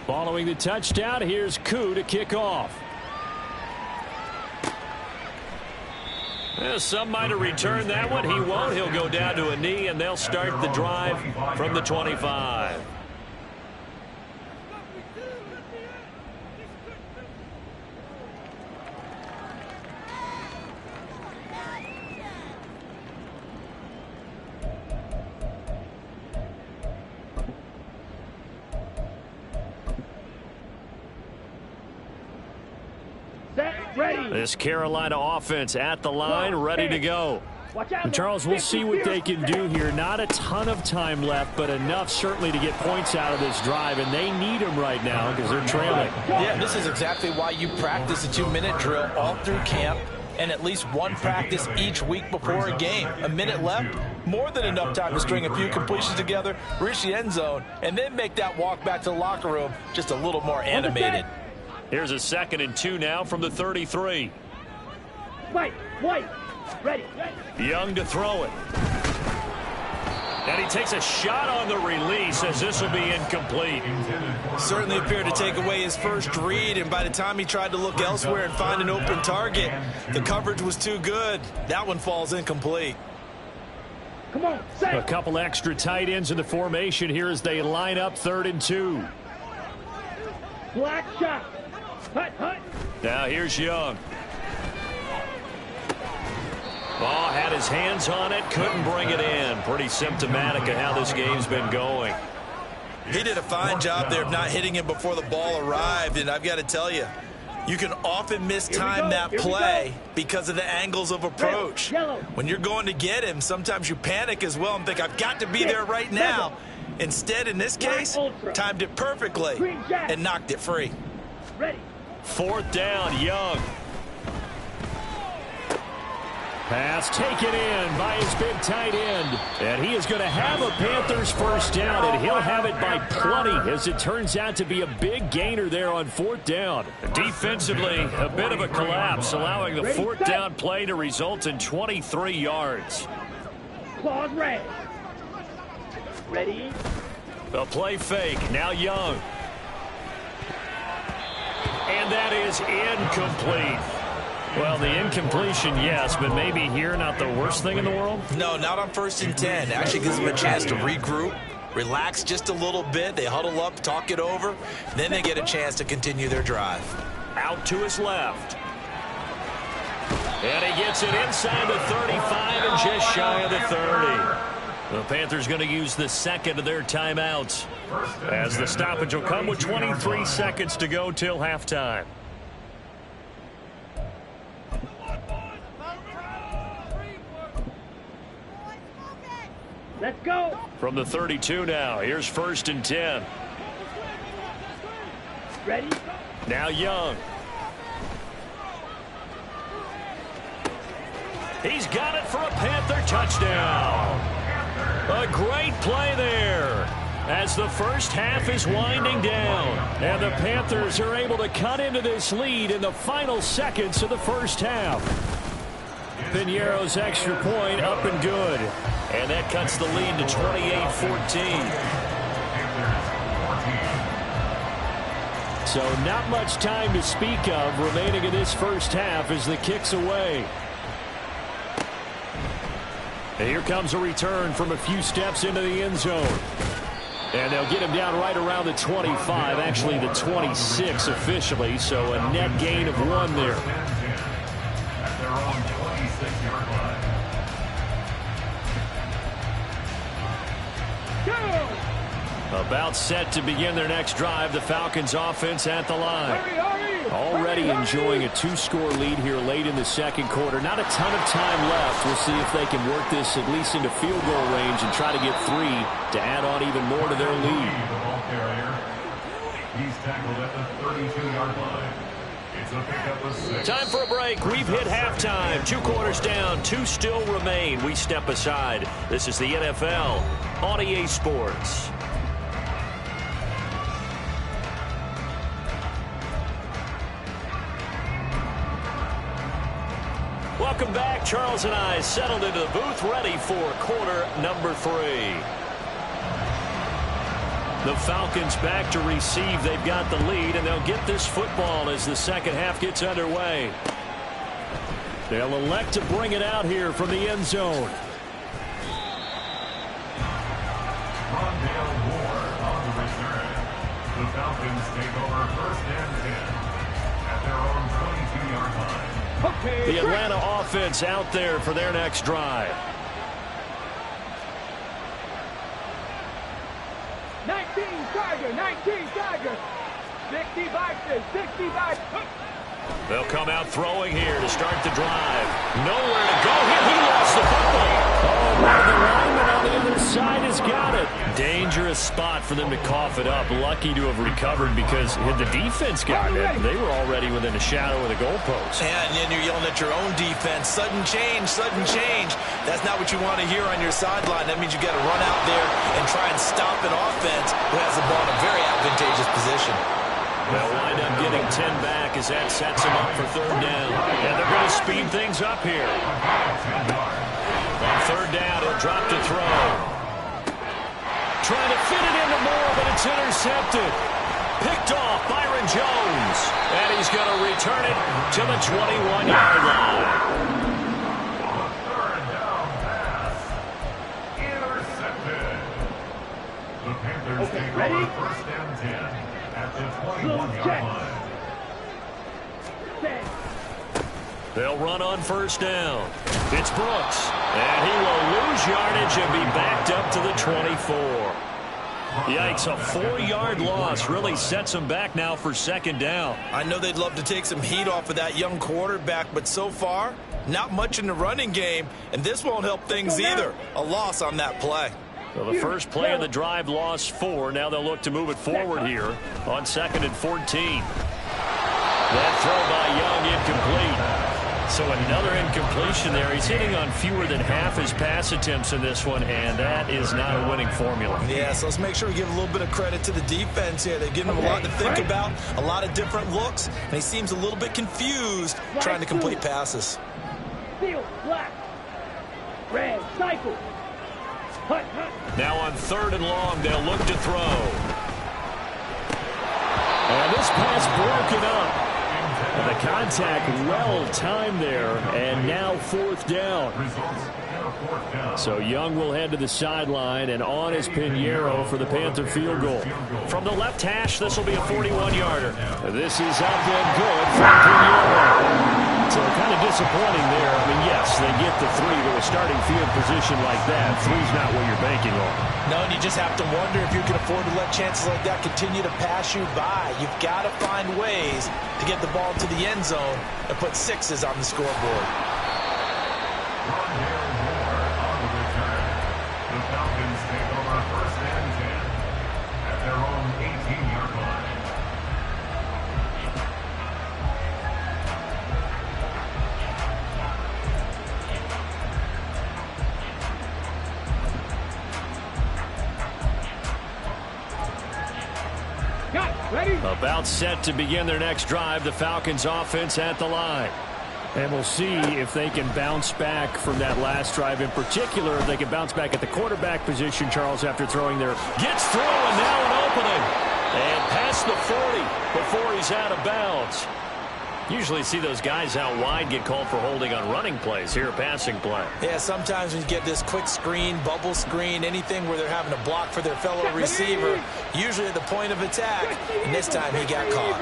Following the touchdown, here's Koo to kick off. Some might have returned that one. He won't. He'll go down to a knee, and they'll start the drive from the 25. This Carolina offense at the line, ready to go. And Charles, we'll see what they can do here. Not a ton of time left, but enough certainly to get points out of this drive, and they need them right now because they're trailing. Yeah, this is exactly why you practice a 2-minute drill all through camp and at least one practice each week before a game. A minute left, more than enough time to string a few completions together, reach the end zone, and then make that walk back to the locker room just a little more animated. Here's a 2nd and 2 now from the 33. White, ready. Young to throw it. And he takes a shot on the release as this will be incomplete. Certainly appeared to take away his first read, and by the time he tried to look elsewhere and find an open target, the coverage was too good. That one falls incomplete. Come on, a couple extra tight ends in the formation here as they line up 3rd and 2. Black shot. Hut. Now here's Young. Oh, had his hands on it, couldn't bring it in. Pretty symptomatic of how this game's been going. He did a fine job there of not hitting him before the ball arrived, and I've got to tell you, you can often mistime that play because of the angles of approach. When you're going to get him, sometimes you panic as well and think, I've got to be there right now. Instead, in this case, timed it perfectly and knocked it free. Ready. 4th down, Young. Pass taken in by his big tight end. And he is going to have a Panthers first down, and he'll have it by plenty as it turns out to be a big gainer there on 4th down. Defensively, a bit of a collapse, allowing the 4th down play to result in 23 yards. Claws red. Ready. The play fake, now Young. And that is incomplete. Well, the incompletion, yes, but maybe here not the worst thing in the world? No, not on 1st and 10. Actually gives them a chance to regroup, relax just a little bit. They huddle up, talk it over. Then they get a chance to continue their drive. Out to his left. And he gets it inside the 35 and just shy of the 30. The Panthers going to use the second of their timeouts, as the stoppage will come with 23 seconds to go till halftime. Let's go. From the 32 now, here's 1st and 10. Ready. Now Young. He's got it for a Panther touchdown. A great play there as the first half is winding down. And the Panthers are able to cut into this lead in the final seconds of the first half. Piñeiro's extra point up and good. And that cuts the lead to 28-14. So not much time to speak of remaining in this first half as the kick's away. And here comes a return from a few steps into the end zone. And they'll get him down right around the 25, actually the 26 officially, so a net gain of 1 there. At their own 26-yard line. About set to begin their next drive. The Falcons offense at the line. Already enjoying a 2-score lead here late in the second quarter. Not a ton of time left. We'll see if they can work this at least into field goal range and try to get 3 to add on even more to their lead. The ball carrier. He's tackled at the 32-yard line. It's a pickup of 6. Time for a break. We've hit halftime. 2 quarters down. 2 still remain. We step aside. This is the NFL on EA Sports. Welcome back. Charles and I settled into the booth, ready for quarter number 3. The Falcons back to receive. They've got the lead, and they'll get this football as the second half gets underway. They'll elect to bring it out here from the end zone. Rondale Moore on the return. The Falcons take over 1st and 10 at their own 22-yard line. The Atlanta offense out there for their next drive. 19 Tiger. 60 boxes, 60 boxes. They'll come out throwing here to start the drive. Nowhere to go here. He lost the football. Oh, the lineman on the other side has got it. Dangerous spot for them to cough it up. Lucky to have recovered because had the defense gotten it, they were already within a shadow of the goalpost. And then you're yelling at your own defense. Sudden change, sudden change. That's not what you want to hear on your sideline. That means you got to run out there and try and stop an offense who has the ball in a very advantageous position. They'll wind up getting 10 back as that sets them up for 3rd down. And they're going to speed things up here. On 3rd down, he'll drop to throw. Trying to fit it into Moore, but it's intercepted. Picked off Byron Jones. And he's going to return it to the 21-yard line. Third down pass. Intercepted. The Panthers take over 1st and 10 at the 21-yard line. They'll run on 1st down. It's Brooks, and he will lose yardage and be backed up to the 24. Yikes, a 4-yard loss really sets him back now for second down. I know they'd love to take some heat off of that young quarterback, but so far, not much in the running game, and this won't help things either. A loss on that play. So the first play of the drive lost 4. Now they'll look to move it forward here on 2nd and 14. That throw by Young incomplete. So another incompletion there. He's hitting on fewer than half his pass attempts in this one, and that is not a winning formula. Yeah, so let's make sure we give a little bit of credit to the defense here. They've given him a lot to think about, a lot of different looks, and he seems a little bit confused trying to complete passes. Field, black. Red, cycle. Hut, hut. Now on 3rd and long, they'll look to throw. And this pass broken up. And the contact well timed there, and now 4th down. So Young will head to the sideline, and on is Pinheiro for the Panther field goal. From the left hash, this will be a 41-yarder. This is up and good for Pinheiro. So kind of disappointing there. I mean, yes, they get the 3, but a starting field position like that, 3's not what you're banking on. No, and you just have to wonder if you can afford to let chances like that continue to pass you by. You've got to find ways to get the ball to the end zone and put 6s on the scoreboard. The Falcons take over 1st and 10 at their own 18-yard line. Ready? About set to begin their next drive, the Falcons offense at the line. And we'll see if they can bounce back from that last drive in particular. If they can bounce back at the quarterback position, Charles, after throwing their... Gets through, and now an opening. And past the 40 before he's out of bounds. Usually see those guys out wide get called for holding on running plays. Here, a passing play. Yeah, sometimes when you get this quick screen, bubble screen, anything where they're having to block for their fellow receiver, usually at the point of attack, and this time he got caught.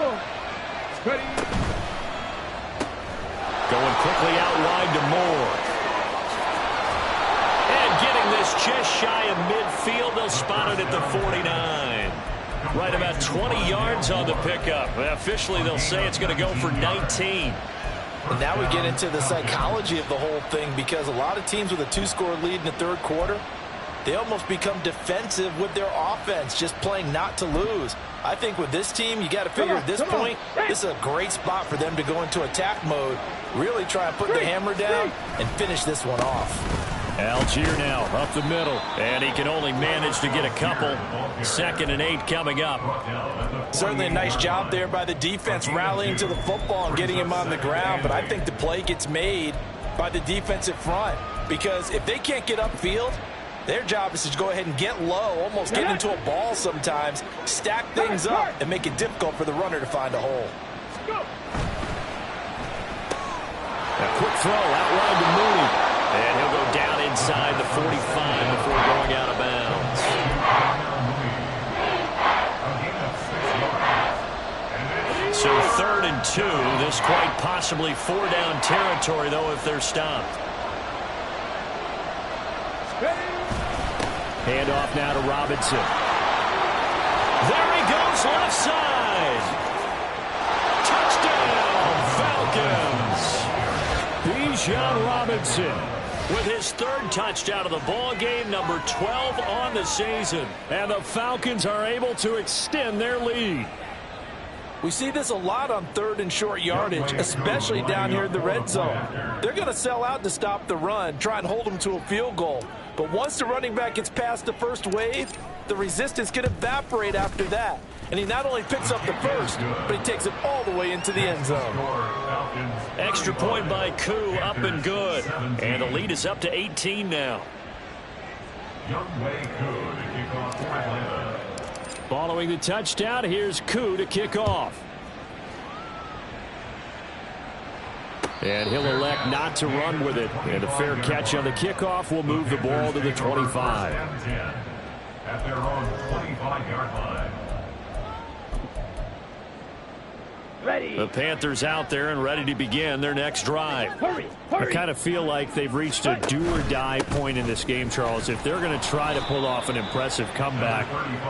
Going quickly out wide to Moore. And getting this just shy of midfield. They'll spot it at the 49. Right about 20 yards on the pickup. Officially, they'll say it's going to go for 19. And now we get into the psychology of the whole thing, because a lot of teams with a 2-score lead in the 3rd quarter, they almost become defensive with their offense, just playing not to lose. I think with this team, you got to figure at this point, this is a great spot for them to go into attack mode, really try and put the hammer down and finish this one off. Algier now up the middle, and he can only manage to get a couple. 2nd and 8 coming up. Certainly a nice job there by the defense rallying to the football and getting him on the ground, but I think the play gets made by the defensive front, because if they can't get upfield, their job is to go ahead and get low, almost get into a ball sometimes, stack things up, and make it difficult for the runner to find a hole. A quick throw out wide to Mooney. And he'll go down inside the 45 before going out of bounds. So 3rd and 2. This quite possibly 4-down territory, though, if they're stopped. Handoff now to Robinson. There he goes, left side. Touchdown, Falcons. Bijan Robinson with his 3rd touchdown of the ball game, number 12 on the season. And the Falcons are able to extend their lead. We see this a lot on 3rd and short yardage, especially down here in the red zone. They're going to sell out to stop the run, try and hold them to a field goal. But once the running back gets past the first wave, the resistance can evaporate after that. And he not only picks up the first, but he takes it all the way into the end zone. Extra point by Koo, up and good. And the lead is up to 18 now. Following the touchdown, here's Koo to kick off. And he'll elect not to run with it. And a fair catch on the kickoff will move the ball to the 25. At their own 25-yard line. Ready. The Panthers out there and ready to begin their next drive. Hurry, I hurry. kind of feel like they've reached a do-or-die point in this game, Charles. If they're going to try to pull off an impressive comeback,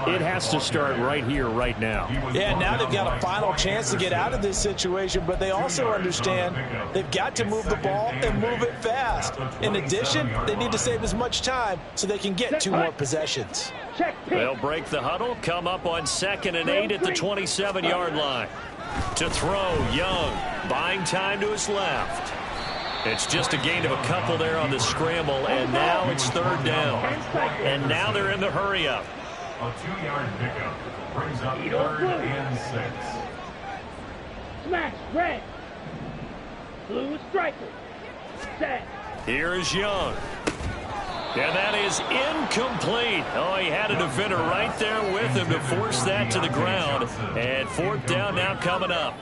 it has to start right here, right now. Yeah, now they've got a final chance to get out of this situation, but they also understand they've got to move the ball and move it fast. In addition, they need to save as much time so they can get 2 more possessions. Check pick. They'll break the huddle, come up on 2nd and 8 at the 27-yard line. To throw, Young, buying time to his left. It's just a gain of a couple there on the scramble, and now it's 3rd down. And now they're in the hurry-up. A 2-yard pickup brings up 3rd and 6. Smash, red. Blue striker. Set. Here is Young. And that is incomplete. Oh, he had a defender right there with him to force that to the ground. And 4th down now coming up.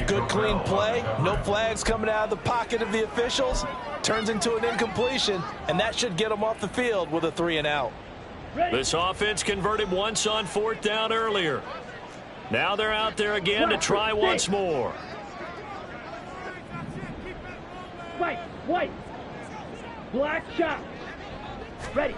Good clean play. No flags coming out of the pocket of the officials. Turns into an incompletion, and that should get them off the field with a 3 and out. This offense converted once on 4th down earlier. Now they're out there again to try once more. White. Black shot. Ready.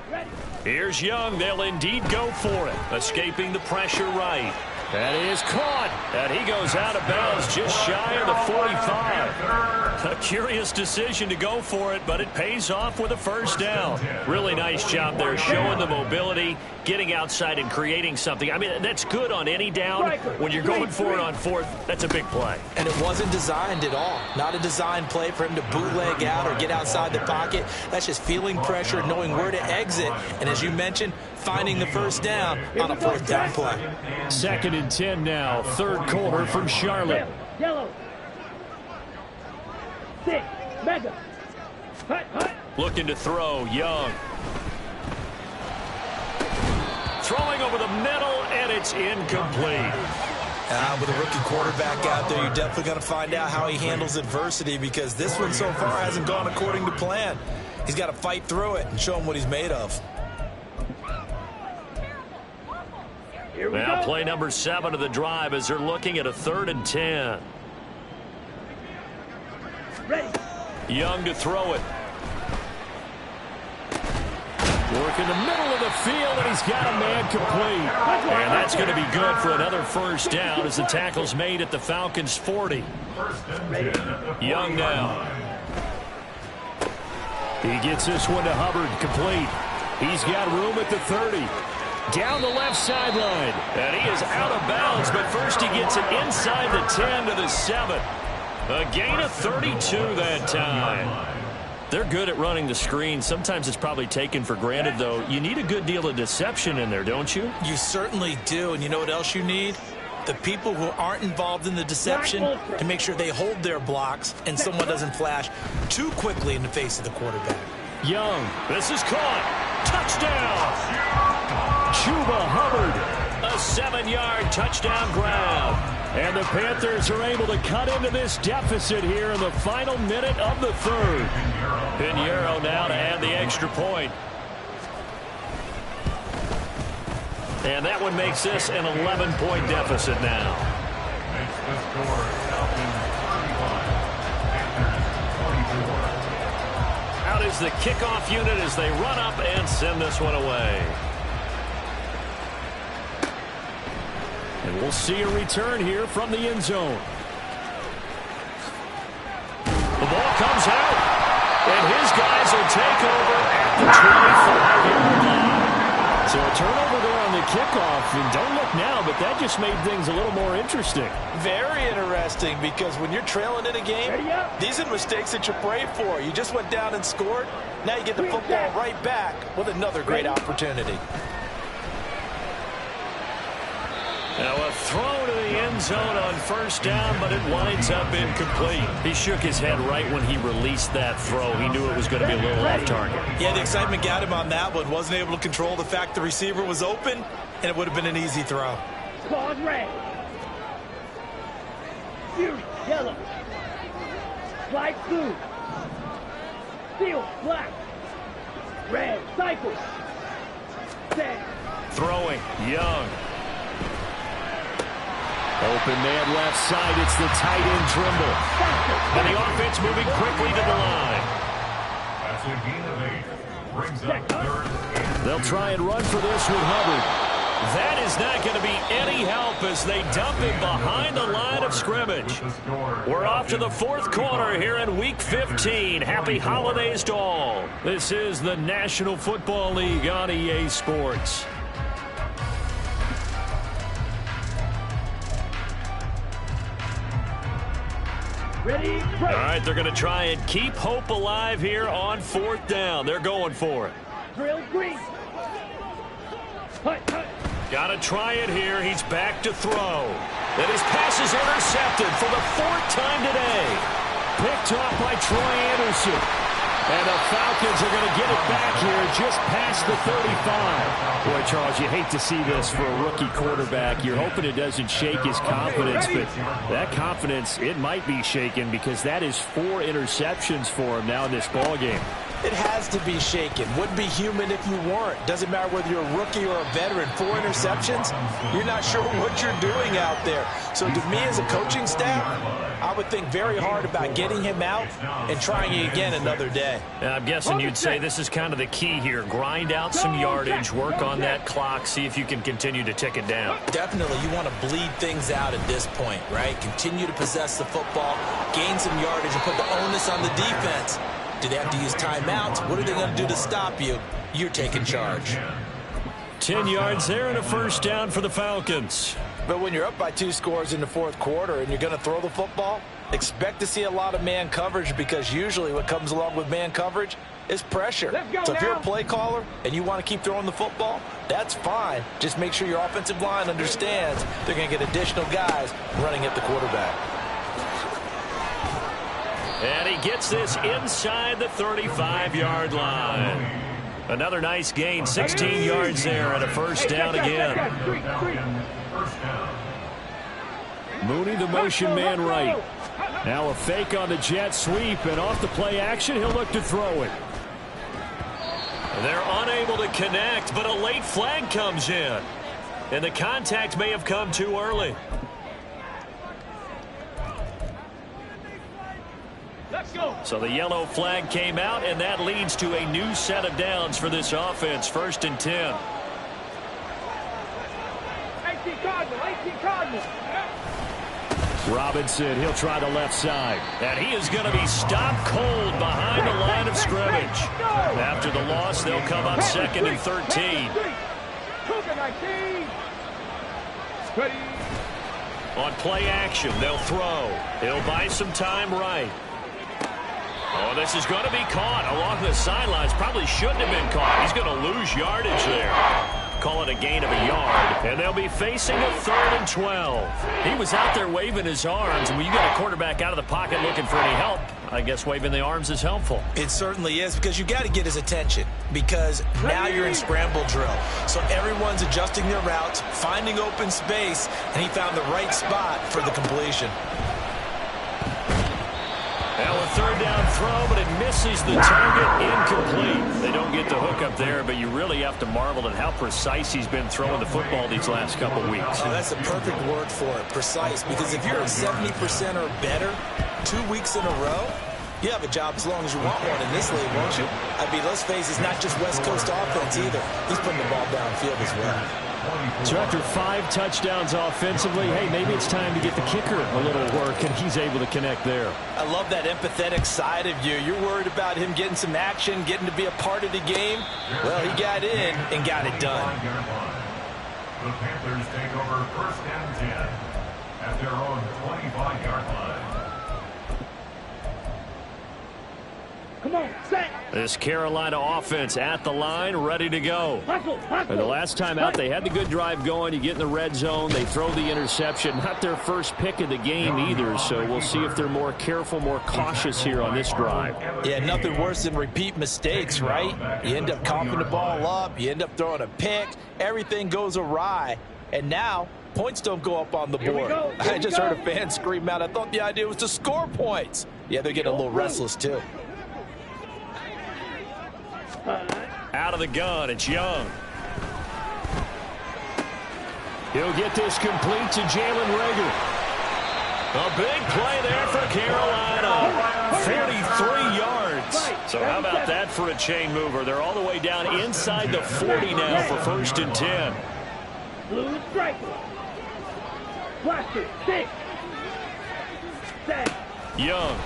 Here's Young. They'll indeed go for it. Escaping the pressure right. That is caught. And he goes out of bounds just shy of the 45. A curious decision to go for it, but it pays off with a 1st down. Really nice job there, showing the mobility, getting outside and creating something. I mean, that's good on any down. When you're going for it on 4th, that's a big play. And it wasn't designed at all. Not a designed play for him to bootleg out or get outside the pocket. That's just feeling pressure, knowing where to exit. And as you mentioned, finding the 1st down on a 4th down play. 2nd and 10 now, 3rd quarter from Charlotte. Yellow. 6. Mega. Hut. Looking to throw, Young. Throwing over the middle, and it's incomplete. With a rookie quarterback out there, you're definitely going to find out how he handles adversity, because this one so far hasn't gone according to plan. He's got to fight through it and show him what he's made of. Now play number 7 of the drive as they're looking at a 3rd and 10. Ready. Young to throw it. Work in the middle of the field, and he's got a man complete. And that's going to be good for another 1st down as the tackle's made at the Falcons' 40. Young now. He gets this one to Hubbard, complete. He's got room at the 30. Down the left sideline. And he is out of bounds, but first he gets it inside the 10 to the 7. A gain of 32 that time. They're good at running the screen. Sometimes it's probably taken for granted, though. You need a good deal of deception in there, don't you? You certainly do. And you know what else you need? The people who aren't involved in the deception to make sure they hold their blocks and someone doesn't flash too quickly in the face of the quarterback. Young. This is caught. Touchdown. Chuba Hubbard. A 7-yard touchdown grab. And the Panthers are able to cut into this deficit here in the final minute of the 3rd. Pinheiro now to add the extra point. And that one makes this an 11-point deficit now. Makes the score Falcons 35, Panthers 44. Out is the kickoff unit as they run up and send this one away. And we'll see a return here from the end zone. The ball comes out, and his guys will take over at the 25-yard line. So a turnover there on the kickoff, and don't look now, but that just made things a little more interesting. Very interesting, because when you're trailing in a game, these are mistakes that you pray for. You just went down and scored. Now you get the football right back with another great opportunity. Now a throw to the end zone on 1st down, but it winds up incomplete. He shook his head right when he released that throw. He knew it was going to be a little off target. Yeah, the excitement got him on that one. Wasn't able to control the fact the receiver was open, and it would have been an easy throw. Claws red. Fury yellow. Slide blue. Steel black. Red cycle. Set. Throwing, Young. Open man left side. It's the tight end Trimble. And the offense moving quickly to the line. That's a gain of 8. Brings up 3rd and They'll try and run for this with Hubbard. That is not going to be any help as they dump him behind the line of scrimmage. We're off to the 4th quarter here in Week 15. Happy holidays to all. This is the National Football League on EA Sports. Ready, All right, they're going to try and keep hope alive here on 4th down. They're going for it. drill green. Hut, hut. Got to try it here. He's back to throw. And his pass is intercepted for the 4th time today. Picked off by Troy Anderson. And the Falcons are going to get it back here just past the 35. Boy, Charles, you hate to see this for a rookie quarterback. You're hoping it doesn't shake his confidence, but that confidence, it might be shaken because that is 4 interceptions for him now in this ballgame. It has to be shaken. Wouldn't be human if you weren't. Doesn't matter whether you're a rookie or a veteran. 4 interceptions, you're not sure what you're doing out there. So to me as a coaching staff, I would think very hard about getting him out and trying it again another day. I'm guessing you'd say this is kind of the key here. Grind out some yardage, work on that clock, see if you can continue to tick it down. Definitely, you want to bleed things out at this point, right? Continue to possess the football, gain some yardage, and put the onus on the defense. Do they have to use timeouts? What are they going to do to stop you? You're taking charge. 10 yards there and a 1st down for the Falcons. But when you're up by 2 scores in the 4th quarter and you're going to throw the football, expect to see a lot of man coverage because usually what comes along with man coverage is pressure. So if you're a play caller and you want to keep throwing the football, that's fine. Just make sure your offensive line understands they're going to get additional guys running at the quarterback. And he gets this inside the 35-yard line. Another nice gain, 16 yards there and a 1st down again. Mooney, the motion man right. Now a fake on the jet sweep, and off the play action, he'll look to throw it. They're unable to connect, but a late flag comes in. And the contact may have come too early. So the yellow flag came out, and that leads to a new set of downs for this offense. 1st and 10. 18 Cardinal. Robinson, he'll try the left side. And he is going to be stopped cold behind the line of scrimmage. After the loss, they'll come up 2nd and 13. On play action, they'll throw. He'll buy some time right. Oh, this is going to be caught along the sidelines. Probably shouldn't have been caught. He's going to lose yardage there. Call it a gain of a yard. And they'll be facing a 3rd and 12. He was out there waving his arms. And when you got a quarterback out of the pocket looking for any help, I guess waving the arms is helpful. It certainly is because you got to get his attention because now you're in scramble drill. So everyone's adjusting their routes, finding open space, and he found the right spot for the completion. Now a 3rd down throw, but it misses the target, incomplete. They don't get the hook up there, but you really have to marvel at how precise he's been throwing the football these last couple weeks. Oh, that's the perfect word for it, precise, because if you're at 70% or better 2 weeks in a row, you have a job as long as you want one in this league, won't you? I mean, let's face it, it's not just West Coast offense either. He's putting the ball downfield as well. So after 5 touchdowns offensively, hey, maybe it's time to get the kicker a little work, and he's able to connect there. I love that empathetic side of you. You're worried about him getting some action, getting to be a part of the game. Well, he got in and got it done. The Panthers take over 1st and 10 at their own 25-yard line. Come on, set. This Carolina offense at the line, ready to go. Hustle. The last time out, they had the good drive going. You get in the red zone, they throw the interception. Not their first pick of the game either, so we'll see if they're more careful, more cautious here on this drive. Yeah, nothing worse than repeat mistakes, right? You end up coughing the ball up, you end up throwing a pick, everything goes awry, and now points don't go up on the board. I just heard a fan scream out, I thought the idea was to score points. Yeah, they're getting a little restless too. Out of the gun, it's Young. He'll get this complete to Jalen Reagor. A big play there for Carolina. 43 yards. So how about that for a chain mover? They're all the way down inside the 40 now for 1st and 10. Blue striker. Blaster, 6. Set. Young.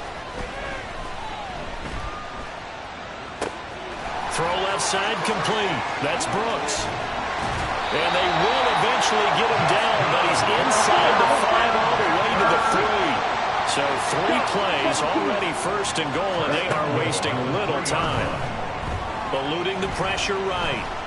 Throw left side complete. That's Brooks. And they will eventually get him down, but he's inside the 5 all the way to the 3. So 3 plays already 1st and goal, and they are wasting little time. Eluding the pressure right.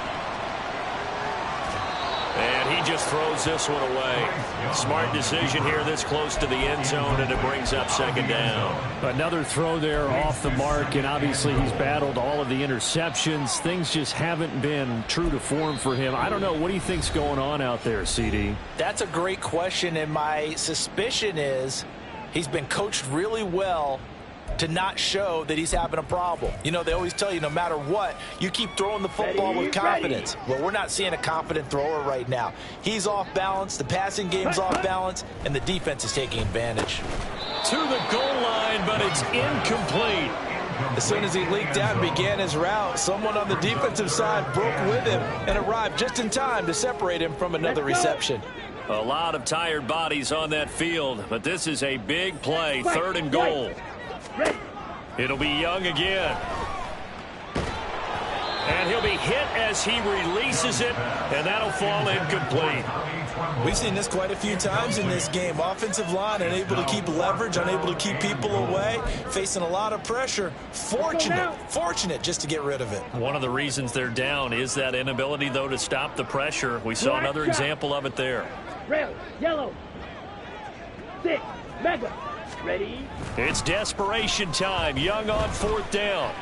And he just throws this one away. Smart decision here this close to the end zone, and it brings up 2nd down. Another throw there off the mark, and obviously he's battled all of the interceptions. Things just haven't been true to form for him. I don't know. What do you think's going on out there, CD? That's a great question, and my suspicion is he's been coached really well to not show that he's having a problem. You know, they always tell you no matter what, you keep throwing the football with confidence. Well, we're not seeing a confident thrower right now. He's off balance, the passing game's off balance, and the defense is taking advantage. To the goal line, but it's incomplete. As soon as he leaked out and began his route, someone on the defensive side broke with him and arrived just in time to separate him from another reception. A lot of tired bodies on that field, but this is a big play, 3rd and goal. It'll be Young again. And he'll be hit as he releases it, and that'll fall incomplete. We've seen this quite a few times in this game. Offensive line unable to keep leverage, unable to keep people away, facing a lot of pressure. Fortunate just to get rid of it. One of the reasons they're down is that inability, though, to stop the pressure. We saw another example of it there. Red, yellow. 6, mega. Ready? It's desperation time. Young on 4th down.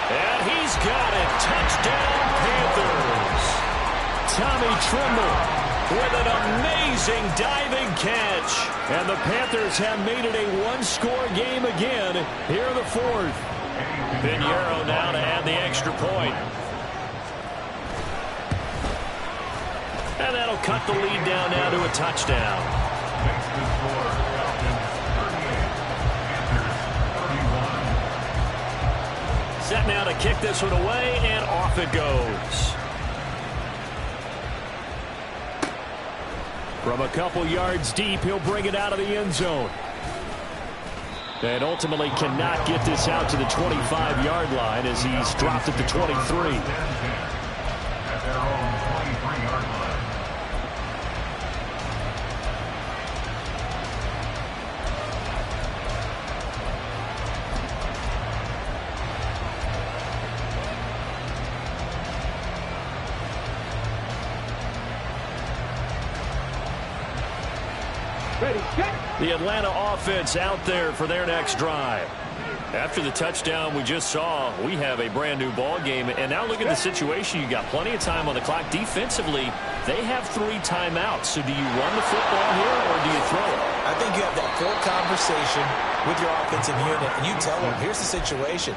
And he's got it. Touchdown, Panthers. Tommy Tremble with an amazing diving catch. And the Panthers have made it a one-score game again here in the 4th. Pinheiro now to add the extra point. And that'll cut the lead down now to a touchdown. Set now to kick this one away, and off it goes. From a couple yards deep, he'll bring it out of the end zone. And ultimately cannot get this out to the 25-yard line as he's dropped at the 23. At their own 23-yard line. Ready, set. The Atlanta offense out there for their next drive. After the touchdown we just saw, we have a brand new ball game. And now look at the situation. You got plenty of time on the clock. Defensively, they have 3 timeouts. So do you run the football here or do you throw it? I think you have that full conversation with your offensive unit, and you tell them, here's the situation.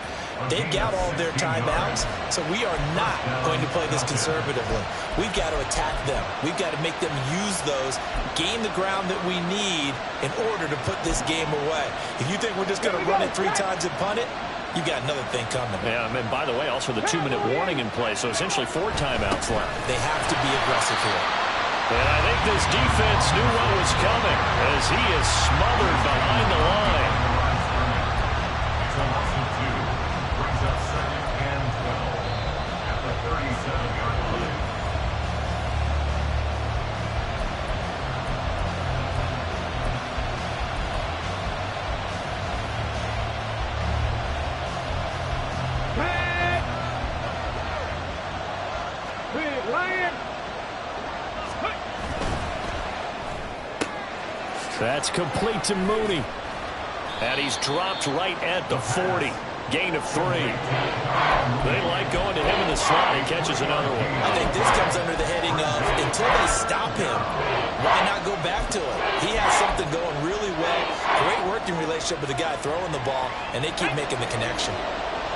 They've got all of their timeouts, so we are not going to play this conservatively. We've got to attack them. We've got to make them use those, gain the ground that we need in order to put this game away. If you think we're just going to run it 3 times and punt it, you got another thing coming. Yeah, and by the way, also the 2-minute warning in play, so essentially 4 timeouts left. They have to be aggressive here. And I think this defense knew what was coming as he is smothered behind the line. It's a loss of 2. Brings up 2nd and 12 at the 37-yard line. Tag. Big Lion. That's complete to Mooney. And he's dropped right at the 40. Gain of 3. They like going to him in the slot. He catches another one. I think this comes under the heading of, until they stop him, why not go back to it? He has something going really well. Great working relationship with the guy throwing the ball, and they keep making the connection.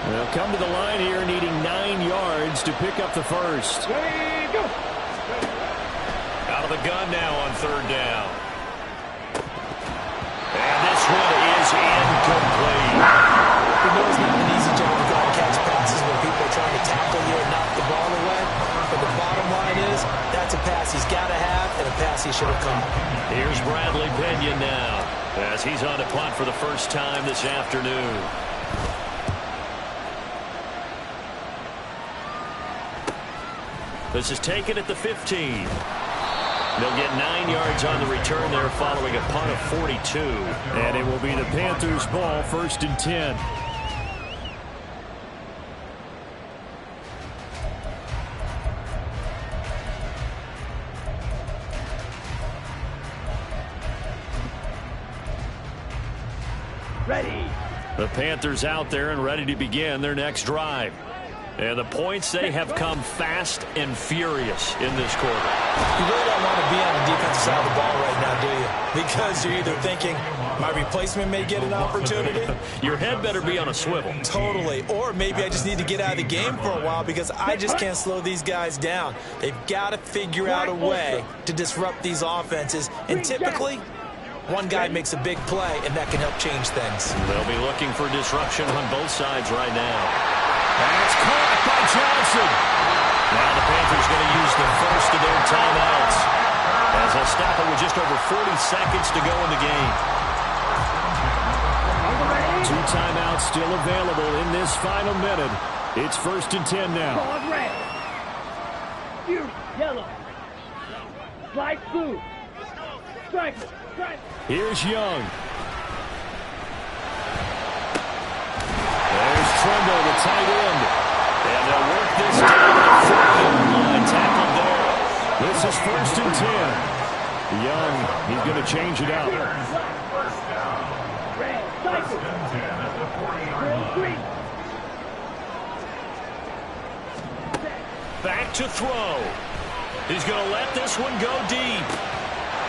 They'll come to the line here needing 9 yards to pick up the first. Ready, go. the gun now on third down. And this one is incomplete. You know it's not an easy job to go and catch passes when people are trying to tackle you and knock the ball away. But the bottom line is, that's a pass he's got to have and a pass he should have caught. Here's Bradley Pinion now, as he's on to punt for the first time this afternoon. This is taken at the 15. They'll get 9 yards on the return there following a punt of 42. And it will be the Panthers' ball, 1st and 10. Ready. The Panthers out there and ready to begin their next drive. And the points, they have come fast and furious in this quarter. You really don't want to be on the defensive side of the ball right now, do you? Because you're either thinking, my replacement may get an opportunity. Your head better be on a swivel. Totally. Or maybe I just need to get out of the game for a while because I just can't slow these guys down. They've got to figure out a way to disrupt these offenses. And typically, one guy makes a big play, and that can help change things. They'll be looking for disruption on both sides right now. And it's caught by Johnson. Now the Panthers going to use the first of their timeouts, as they'll stop it with just over 40 seconds to go in the game. 2 timeouts still available in this final minute. It's 1st and 10 now. Ball red. Fuse, yellow. Light blue. Striker, striker. Here's Young. There's Trundle, the tight end. And they'll work this down to the 40-yard line. Tackled there. This is 1st and 10. Young, he's going to change it up. Red, cycle. Green. Back to throw. He's going to let this one go deep.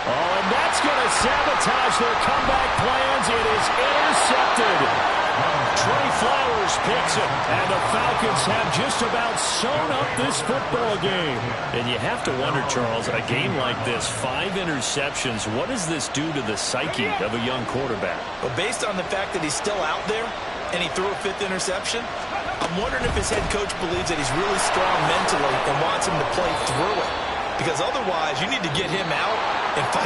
Oh, and that's going to sabotage their comeback plans. It is intercepted. Trey Flowers picks it. And the Falcons have just about sewn up this football game. And you have to wonder, Charles, a game like this, 5 interceptions, what does this do to the psyche of a young quarterback? But based on the fact that he's still out there and he threw a 5th interception, I'm wondering if his head coach believes that he's really strong mentally and wants him to play through it. Because otherwise, you need to get him out and fight